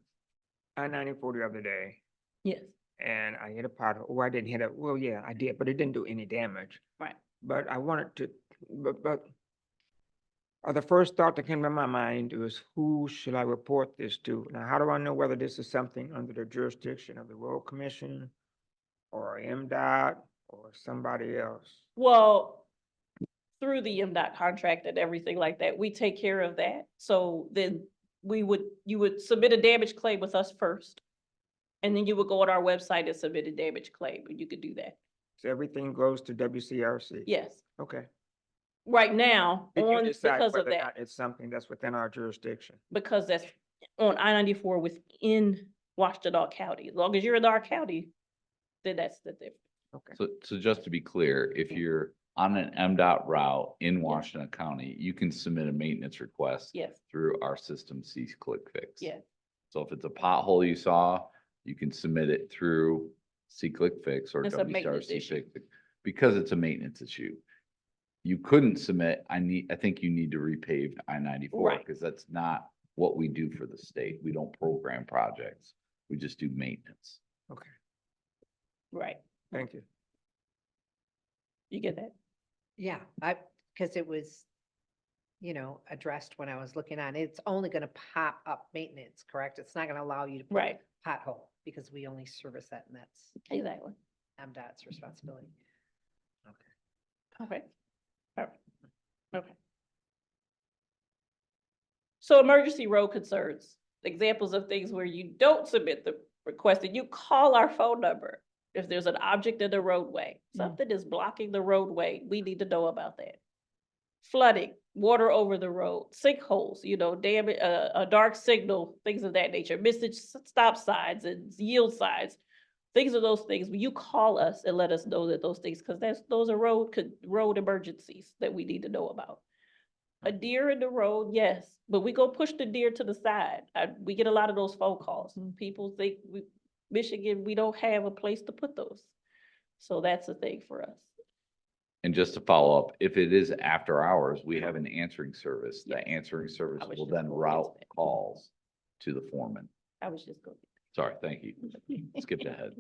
I-94 the other day
Yes.
and I hit a pothole. Well, I didn't hit it. Well, yeah, I did, but it didn't do any damage.
Right.
But I wanted to, but the first thought that came to my mind was, who should I report this to? Now, how do I know whether this is something under the jurisdiction of the Road Commission or MDOT or somebody else?
Well, through the MDOT contract and everything like that, we take care of that. So then you would submit a damage claim with us first. And then you would go on our website and submit a damage claim, and you could do that.
So everything goes to WCRC?
Yes.
Okay.
Right now,
Did you
on,
decide
because of
whether or not
that,
it's something that's within our jurisdiction?
because that's on I-94 within Washtenaw County. As long as you're in our county, then that's the difference.
Okay.
So just to be clear, if you're on an MDOT route in Washtenaw County, you can submit a maintenance request
Yes,
through our system, C-Click-Fix.
yes,
So if it's a pothole you saw, you can submit it through C-Click-Fix or
It's a maintenance
WCRC
issue.
Fix, because it's a maintenance issue. You couldn't submit, I think you need to repave I-94,
Right.
because that's not what we do for the state. We don't program projects. We just do maintenance.
Okay,
right.
thank you.
You get that?
Yeah, because it was, addressed when I was looking on, it's only gonna pop up maintenance, correct? It's not gonna allow you to put
Right,
pothole, because we only service that, and that's
exactly.
MDOT's responsibility.
Okay. All right. Okay. So emergency road concerns, examples of things where you don't submit the request and you call our phone number. If there's an object in the roadway, something is blocking the roadway, we need to know about that. Flooding, water over the road, sinkholes, damage, a dark signal, things of that nature, missing stop signs and yield signs. Things are those things, when you call us and let us know that those things, because those are road emergencies that we need to know about. A deer in the road, yes, but we go push the deer to the side. We get a lot of those phone calls. People think Michigan, we don't have a place to put those. So that's a thing for us.
And just to follow up, if it is after hours, we have an answering service. The
Yes.
answering service
I was
will
just
then
going into
route
that.
calls to the foreman.
I was just going.
Sorry, thank you. Skipped ahead.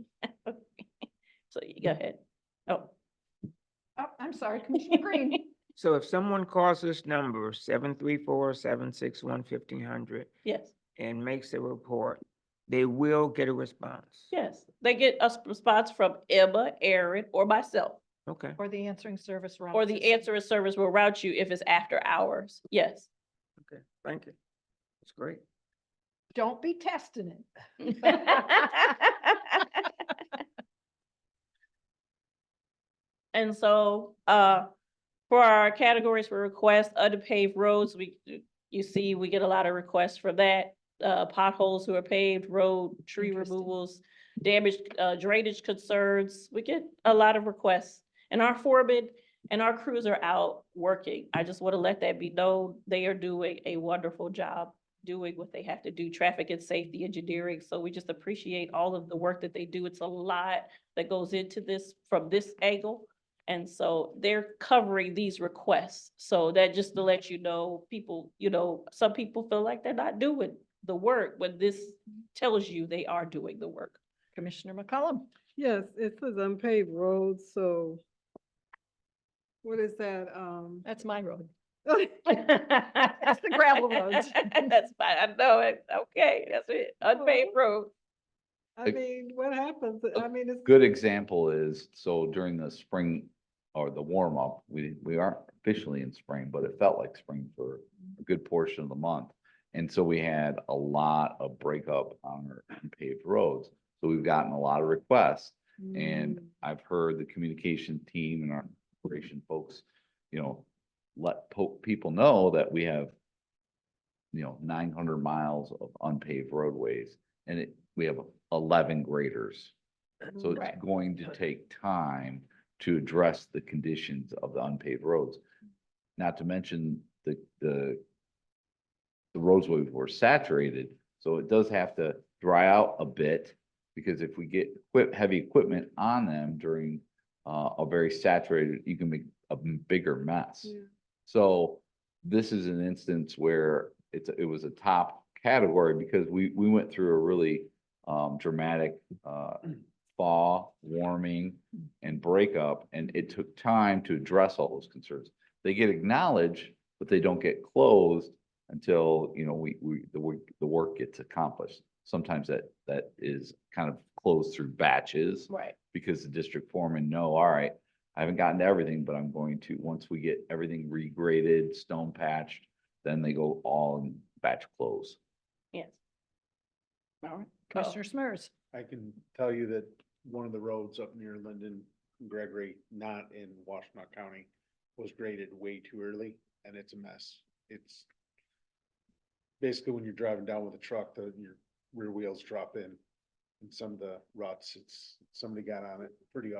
So you go ahead. Oh,
Oh, I'm sorry, Commissioner Green.
So if someone calls this number, 734-761-1500,
yes,
and makes a report, they will get a response?
yes. They get a response from Emma, Aaron, or myself.
Okay,
Or the answering service.
Or
routes
the
us.
answering service will route you if it's after hours. Yes.
okay, thank you. That's great.
Don't be testing it.
And so, for our categories for requests, unpaved roads, you see, we get a lot of requests for that. Potholes who are paved, road, tree
Interesting.
removals, damaged, drainage concerns. We get a lot of requests. And our foreman and our crews are out working. I just want to let that be known. They are doing a wonderful job doing what they have to do, traffic and safety engineering. So we just appreciate all of the work that they do. It's a lot that goes into this from this angle. And so they're covering these requests. So that just to let you know, people, some people feel like they're not doing the work, but this tells you they are doing the work.
Commissioner McCollum.
Yes, it says unpaved roads, so what is that?
That's my road.
That's
That's the gravel roads.
That's fine. I know it. Okay, that's it. Unpaved road.
I mean, what happens? I mean, it's.
Good example is, so during the spring or the warm up, we aren't officially in spring, but it felt like spring for a good portion of the month. And so we had a lot of breakup on our unpaved roads. So we've gotten a lot of requests, and I've heard the communication team and our operation folks, let people know that we have 900 miles of unpaved roadways, and we have 11 graders. So it's
Right.
going to take time to address the conditions of the unpaved roads. Not to mention the roads were saturated, so it does have to dry out a bit, because if we get heavy equipment on them during a very saturated, you can make a bigger mess.
Yeah.
So this is an instance where it was a top category, because we went through a really dramatic thaw, warming, and breakup, and it took time to address all those concerns. They get acknowledged, but they don't get closed until the work gets accomplished. Sometimes that is kind of closed through batches,
Right.
because the district foreman know, all right, I haven't gotten to everything, but I'm going to, once we get everything regraded, stone patched, then they go all in batch close.
Yes. All right.
Commissioner Smers.
I can tell you that one of the roads up near Linden, Gregory, not in Washtenaw County, was graded way too early, and it's a mess. It's basically when you're driving down with a truck, your rear wheels drop in. And some of the ruts, somebody got on it pretty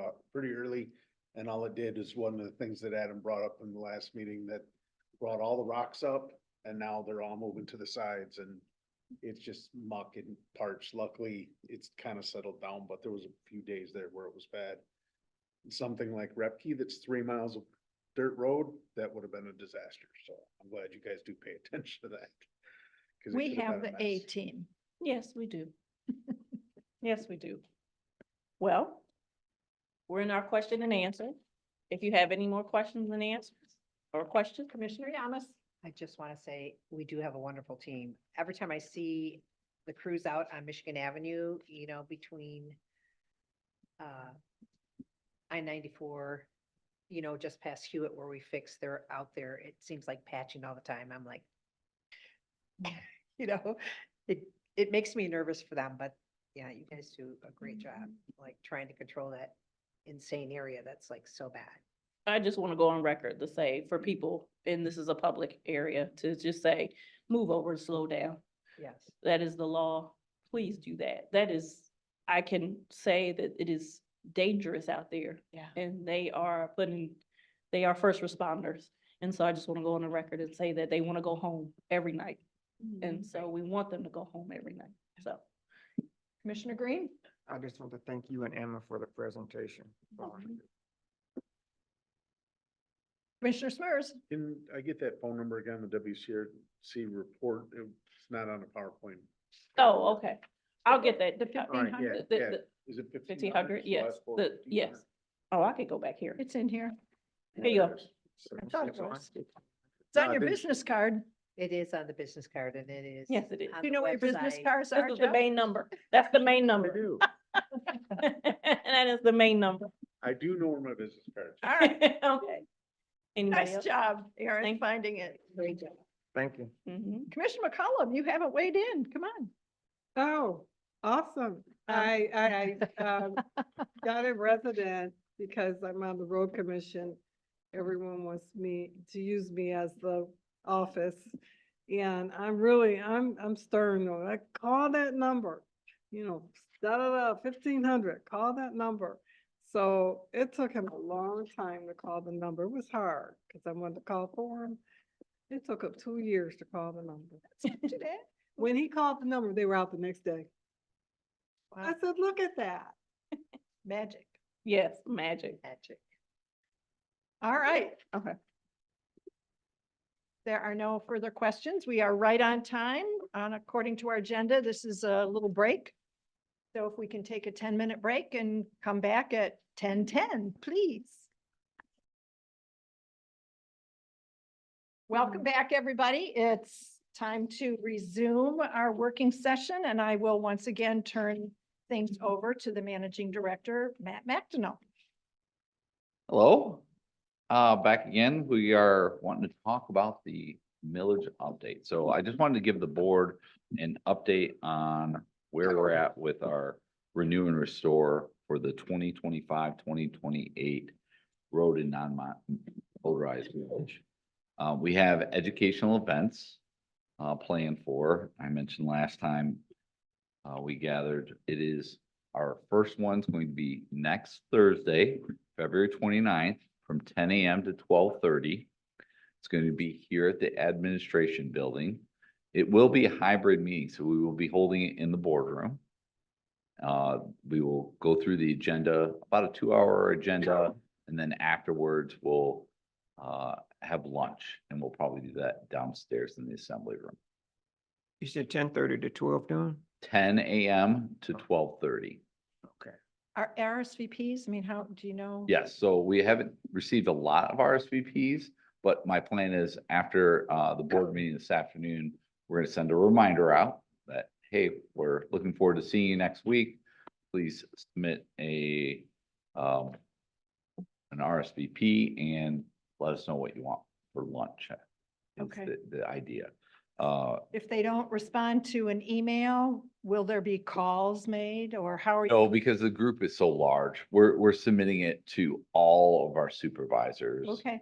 early. And all it did is one of the things that Adam brought up in the last meeting, that brought all the rocks up, and now they're all moving to the sides, and it's just muck and parts. Luckily, it's kind of settled down, but there was a few days there where it was bad. Something like Repke, that's 3 miles of dirt road, that would have been a disaster. So I'm glad you guys do pay attention to that. 'Cause it
We
could
have
been
the
a
A
mess.
team.
Yes, we do. Yes, we do. Well, we're in our question and answer. If you have any more questions and answers or questions,
Commissioner Yamas.
I just want to say, we do have a wonderful team. Every time I see the crews out on Michigan Avenue, between I-94, just past Hewitt where we fix, they're out there. It seems like patching all the time. I'm like, it makes me nervous for them, but yeah, you guys do a great job, like trying to control that insane area that's like so bad.
I just want to go on record to say for people, and this is a public area, to just say, move over and slow down.
Yes.
That is the law. Please do that. That is, I can say that it is dangerous out there.
Yeah.
And they are first responders. And so I just want to go on the record and say that they want to go home every night. And so we want them to go home every night. So.
Commissioner Green.
I just want to thank you and Emma for the presentation.
Commissioner Smers.
Can I get that phone number again, the WCRC report? It's not on the PowerPoint.
Oh, okay. I'll get that. The
All right, yeah,
1500,
yeah.
the
Is it
1500, yes,
Last four,
yes.
1500?
Oh, I could go back here.
It's in here.
Here you go.
I thought it was. It's
No,
on
I
your
didn't-
business card.
It is on the business card and it is.
Yes, it is.
on
Do you
the
know what your business
website.
cards are,
This is the
Jeff?
main number. That's the main
I
number.
do.
That is the main number.
I do know where my business cards.
All right.
Okay. Anybody
Nice
else?
job, Aaron,
Thank-
finding it.
Great job.
Thank you.
Mhm.
Commissioner McCollum, you haven't weighed in. Come on.
Oh, awesome. I got a resident because I'm on the road commission. Everyone wants me to use me as the office. And I'm stern though. I call that number. you know, da-da-da, 1,500, call that number. So it took him a long time to call the number. It was hard because I wanted to call for him. It took him 2 years to call the number. When he called the number, they were out the next day. I
Wow,
said, look at that.
magic.
Yes, magic.
Magic. All right.
Okay.
There are no further questions. We are right on time. According to our agenda, this is a little break. So if we can take a 10-minute break and come back at 10:10, please. Welcome back, everybody. It's time to resume our working session, and I will once again turn things over to the Managing Director, Matt Washtenaw.
Hello, back again. We are wanting to talk about the millage update. So I just wanted to give the board an update on where we're at with our renew and restore for the 2025-2028 road and non-motorized millage. We have educational events planned for. I mentioned last time we gathered, it is our first one's going to be next Thursday, February 29th, from 10 a.m. to 12:30. It's going to be here at the administration building. It will be a hybrid meeting, so we will be holding it in the boardroom. We will go through the agenda, about a 2-hour agenda, and then afterwards we'll have lunch, and we'll probably do that downstairs in the assembly room.
You said 10:30 to 12 noon?
10 a.m. to 12:30.
Okay.
Our RSVPs, I mean, how, do you know?
Yes, so we haven't received a lot of RSVPs, but my plan is after the board meeting this afternoon, we're gonna send a reminder out that, hey, we're looking forward to seeing you next week. Please submit an RSVP and let us know what you want for lunch. Is
Okay.
the idea.
If they don't respond to an email, will there be calls made, or how are you?
No, because the group is so large, we're submitting it to all of our supervisors.
Okay,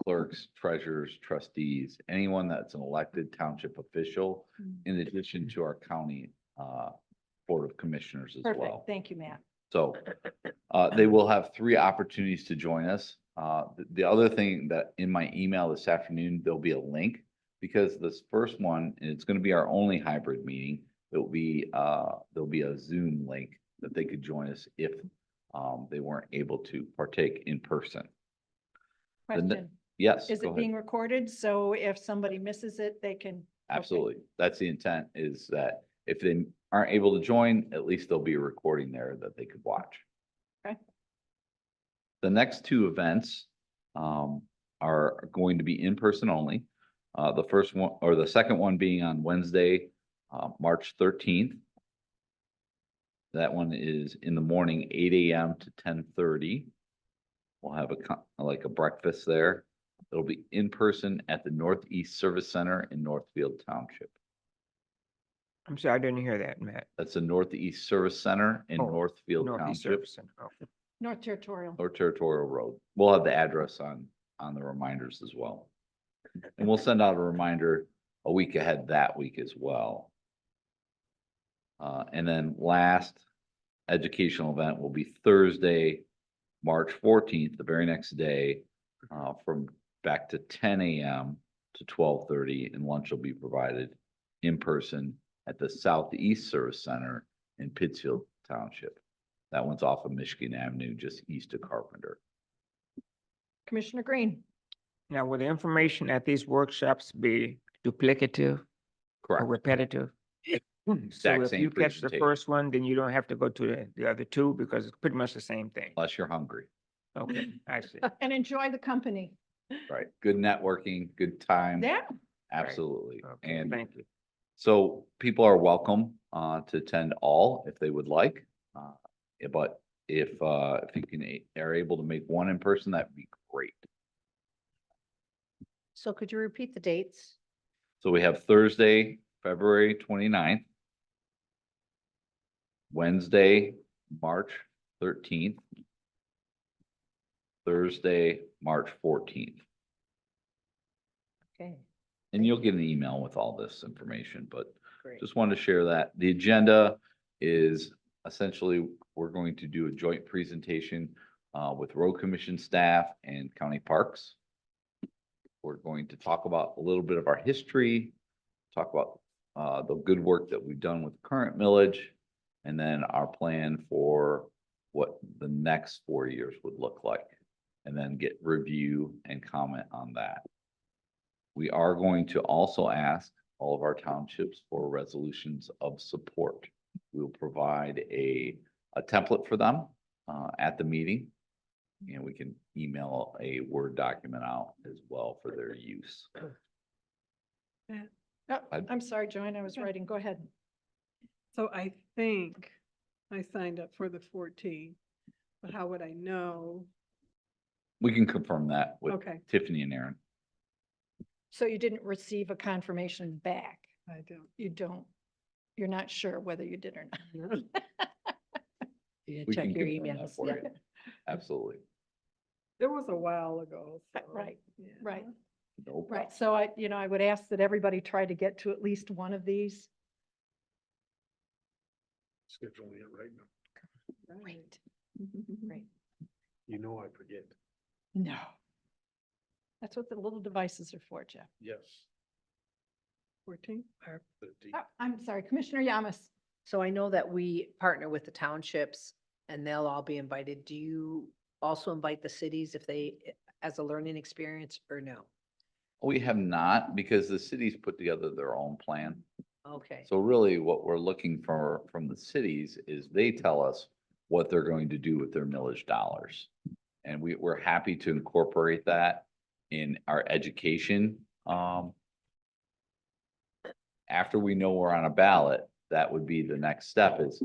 Clerks, treasurers, trustees, anyone that's an elected township official, in addition to our county Board of Commissioners as
perfect.
well.
Thank you, Matt.
So they will have 3 opportunities to join us. The other thing that in my email this afternoon, there'll be a link, because this first one, and it's going to be our only hybrid meeting. There'll be a Zoom link that they could join us if they weren't able to partake in person. The ne-
Question,
Yes,
is
go
it
ahead.
being recorded? So if somebody misses it, they can? Okay.
Absolutely. That's the intent, is that if they aren't able to join, at least there'll be a recording there that they could watch.
Okay.
The next 2 events are going to be in person only. The first one, or the second one, being on Wednesday, March 13th. That one is in the morning, 8 a.m. to 10:30. We'll have like a breakfast there. It'll be in person at the Northeast Service Center in Northfield Township.
I'm sorry, I didn't hear that, Matt.
That's the Northeast Service Center in
Oh,
Northfield
Northeast
Township,
Service Center. Okay.
North Territorial.
or Territorial Road. We'll have the address on the reminders as well. And we'll send out a reminder a week ahead that week as well. And then last educational event will be Thursday, March 14th, the very next day, from back to 10 a.m. to 12:30, and lunch will be provided in person at the Southeast Service Center in Pittsfield Township. That one's off of Michigan Avenue, just east of Carpenter.
Commissioner Green.
Now, will the information at these workshops be duplicative or
Correct.
repetitive? So
Exact
if
same
you catch the
presentation.
first one, then you don't have to go to the other 2 because it's pretty much the same thing.
Unless you're hungry,
Okay, I see.
And enjoy the company.
right? Good networking, good time.
Yeah,
Absolutely.
Okay,
And
thank you.
so people are welcome to attend all if they would like. But if you are able to make one in person, that'd be great.
So could you repeat the dates?
So we have Thursday, February 29th. Wednesday, March 13th. Thursday, March 14th.
Okay,
And you'll get an email with all this information, but
great.
just wanted to share that. The agenda is essentially, we're going to do a joint presentation with road commission staff and county parks. We're going to talk about a little bit of our history, talk about the good work that we've done with current millage, and then our plan for what the next 4 years would look like, and then get review and comment on that. We are going to also ask all of our townships for resolutions of support. We'll provide a template for them at the meeting. And we can email a Word document out as well for their use.
Oh, I'm sorry, Joanne, I was writing. Go ahead.
So I think I signed up for the 14, but how would I know?
We can confirm that with
Okay,
Tiffany and Aaron.
So you didn't receive a confirmation back?
I don't.
You don't, you're not sure whether you did or not?
You
We
check
can
your
confirm that
emails.
for you. Absolutely.
It was a while ago. so,
Right,
yeah.
right.
No
Right,
problem.
so I would ask that everybody try to get to at least one of these.
Scheduling it right now.
Right. Right.
You know I forget.
No. That's what the little devices are for, Jeff.
Yes.
14?
13.
Oh, I'm sorry, Commissioner Yamas.
So I know that we partner with the townships and they'll all be invited. Do you also invite the cities if they, as a learning experience, or no?
We have not, because the cities put together their own plan.
Okay,
So really what we're looking for from the cities is they tell us what they're going to do with their millage dollars. And we're happy to incorporate that in our education. After we know we're on a ballot, that would be the next step is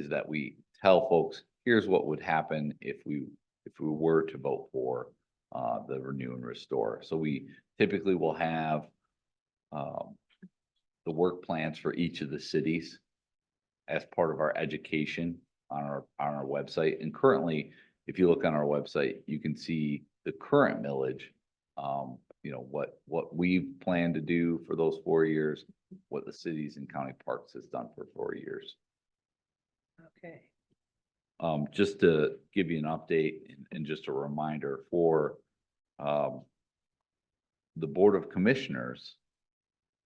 that we tell folks, here's what would happen if we were to vote for the renew and restore. So we typically will have the work plans for each of the cities as part of our education on our website. And currently, if you look on our website, you can see the current millage, you know, what we plan to do for those 4 years, what the cities and county parks has done for 4 years.
okay.
Just to give you an update and just a reminder for the Board of Commissioners,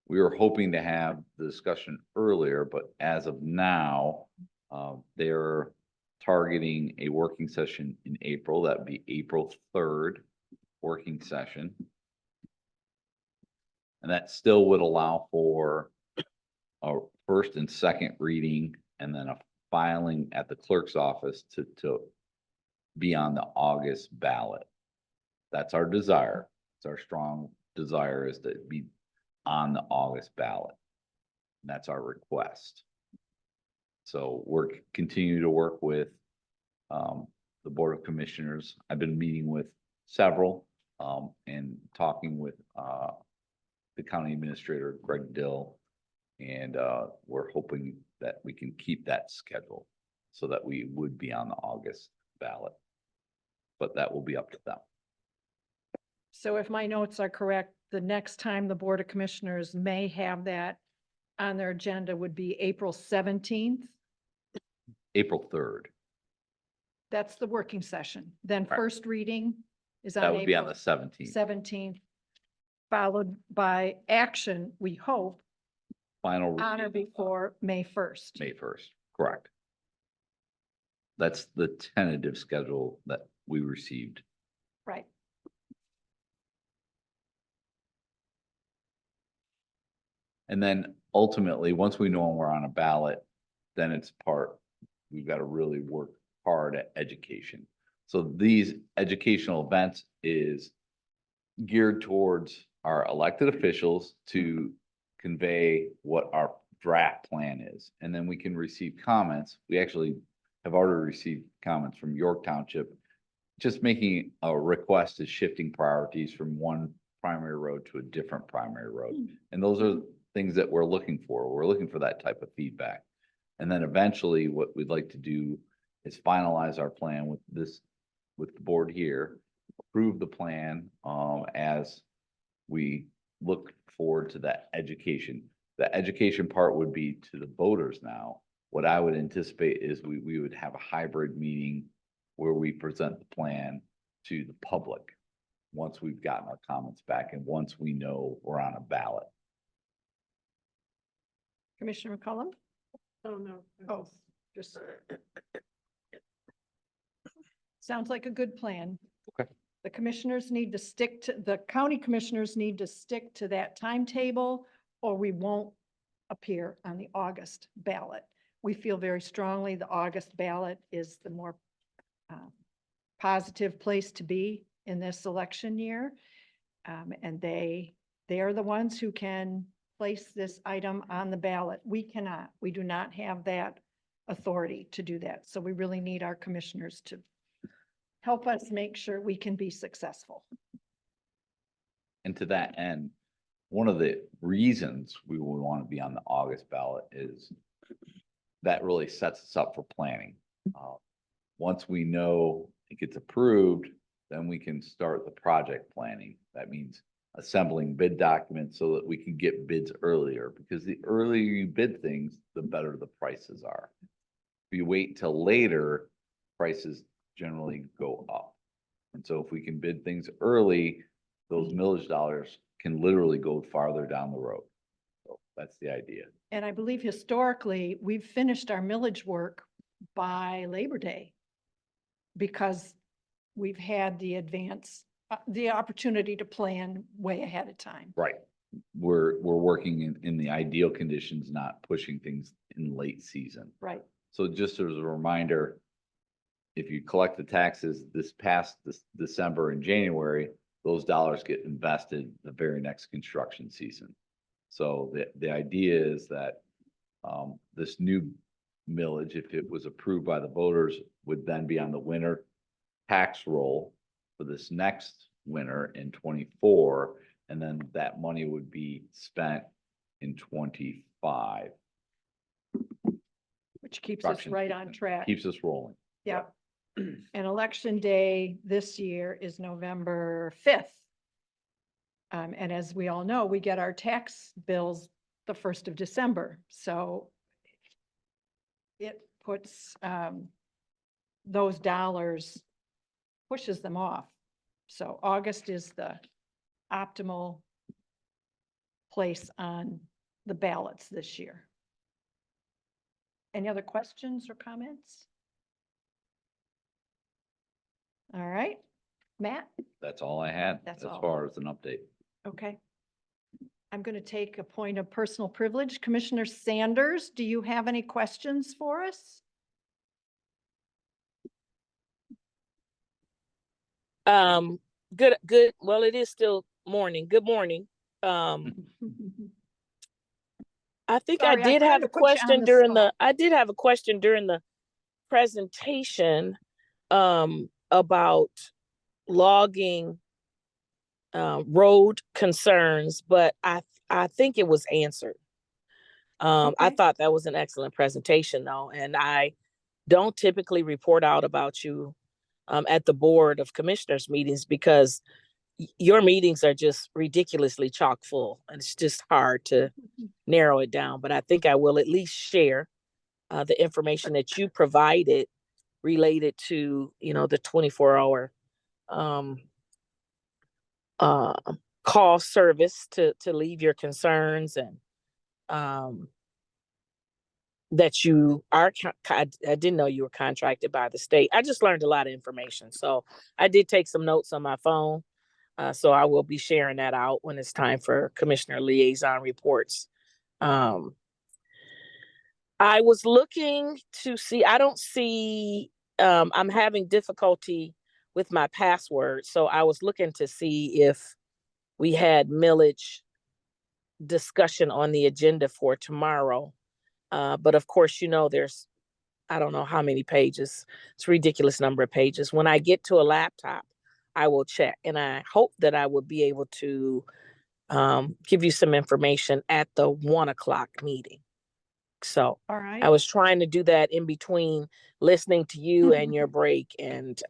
we were hoping to have the discussion earlier, but as of now, they're targeting a working session in April. That'd be April 3rd working session. And that still would allow for a first and second reading and then a filing at the clerk's office to be on the August ballot. That's our desire. It's our strong desire is to be on the August ballot. And that's our request. So we're continuing to work with the Board of Commissioners. I've been meeting with several and talking with the county administrator, Greg Dill. And we're hoping that we can keep that schedule so that we would be on the August ballot. But that will be up to them.
So if my notes are correct, the next time the Board of Commissioners may have that on their agenda would be April 17th.
April 3rd.
That's the working session. Then
Right.
first reading is on
That would be on
April
the 17th.
17th, followed by action, we hope,
Final
on or
reading,
before May 1st.
May 1st, correct. That's the tentative schedule that we received.
Right.
And then ultimately, once we know we're on a ballot, then we've got to really work hard at education. So these educational events is geared towards our elected officials to convey what our draft plan is. And then we can receive comments. We actually have already received comments from York Township, just making a request to shifting priorities from one primary road to a different primary road. And those are things that we're looking for. We're looking for that type of feedback. And then eventually what we'd like to do is finalize our plan with the board here, approve the plan as we look forward to that education. The education part would be to the voters now. What I would anticipate is we would have a hybrid meeting where we present the plan to the public once we've gotten our comments back and once we know we're on a ballot.
Commissioner McCollum?
Oh, no.
Oh, just. Sounds like a good plan.
Okay.
The commissioners need to stick to, the county commissioners need to stick to that timetable, or we won't appear on the August ballot. We feel very strongly the August ballot is the more positive place to be in this election year. And they are the ones who can place this item on the ballot. We cannot. We do not have that authority to do that. So we really need our commissioners to help us make sure we can be successful.
And to that end, one of the reasons we would want to be on the August ballot is that really sets us up for planning. Once we know it gets approved, then we can start the project planning. That means assembling bid documents so that we can get bids earlier, because the earlier you bid things, the better the prices are. If you wait till later, prices generally go up. And so if we can bid things early, those millage dollars can literally go farther down the road. So that's the idea.
And I believe historically, we've finished our millage work by Labor Day because we've had the the opportunity to plan way ahead of time.
Right. We're working in the ideal conditions, not pushing things in late season.
Right.
So just as a reminder, if you collect the taxes this December and January, those dollars get invested the very next construction season. So the idea is that this new millage, if it was approved by the voters, would then be on the winter tax roll for this next winter in 24, and then that money would be spent in 25.
Which keeps us
Construction
right on
season.
track.
Keeps us rolling.
Yeah. And election day this year is November 5th. And as we all know, we get our tax bills the 1st of December. So it puts those dollars, pushes them off. So August is the optimal place on the ballots this year. Any other questions or comments? All right, Matt?
That's all I had
That's
as
all.
far as an update.
Okay. I'm going to take a point of personal privilege. Commissioner Sanders, do you have any questions for us?
Good. Well, it is still morning. Good morning. I think
Sorry, I
I did have
kinda
a
put you on
question
the
during
spot.
I did have a question during the presentation, about logging, road concerns, but I think it was answered. I
Okay.
thought that was an excellent presentation though, and I don't typically report out about you at the Board of Commissioners meetings because your meetings are just ridiculously chock full and it's just hard to narrow it down. But I think I will at least share the information that you provided related to, the 24-hour call service to leave your concerns, and that you are, I didn't know you were contracted by the state. I just learned a lot of information. So I did take some notes on my phone. So I will be sharing that out when it's time for Commissioner Liaison reports. I was looking to see, I don't see, I'm having difficulty with my password. So I was looking to see if we had millage discussion on the agenda for tomorrow. But of course, there's, I don't know how many pages. It's a ridiculous number of pages. When I get to a laptop, I will check. And I hope that I will be able to give you some information at the 1 o'clock meeting. So
All right.
I was trying to do that in between listening to you and your break. And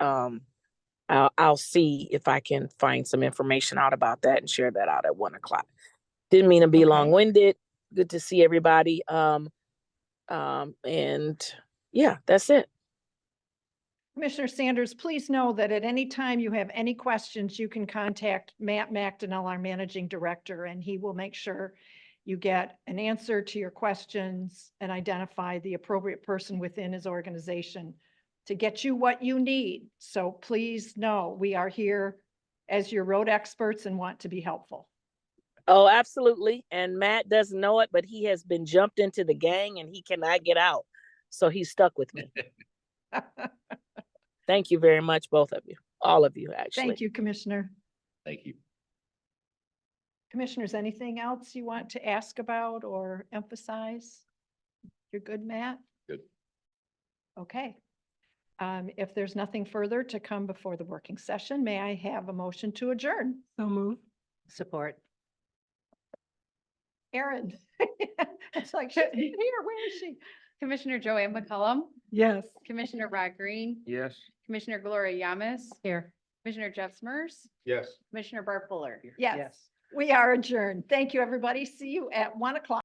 I'll see if I can find some information out about that and share that out at 1 o'clock. Didn't mean to be
Okay.
long-winded. good to see everybody. And yeah, that's it.
Commissioner Sanders, please know that at any time you have any questions, you can contact Matt McDonnell, our managing director, and he will make sure you get an answer to your questions and identify the appropriate person within his organization to get you what you need. So please know we are here as your road experts and want to be helpful.
Oh, absolutely. And Matt doesn't know it, but he has been jumped into the gang and he cannot get out. So he's stuck with me. Thank you very much, both of you, all of you, actually.
Thank you, Commissioner.
Thank you.
Commissioners, anything else you want to ask about or emphasize? You're good, Matt?
Good.
Okay. If there's nothing further to come before the working session, may I have a motion to adjourn?
So move.
Support.
Erin. It's like, she's here, where is she?
Commissioner Joanne McCullum,
Yes.
Commissioner Rod Green,
Yes.
Commissioner Gloria Yamas,
Here.
Commissioner Jeff Smurs,
Yes.
Commissioner Barb Fuller.
Yes, we are adjourned. Thank you, everybody. See you at 1 o'clock.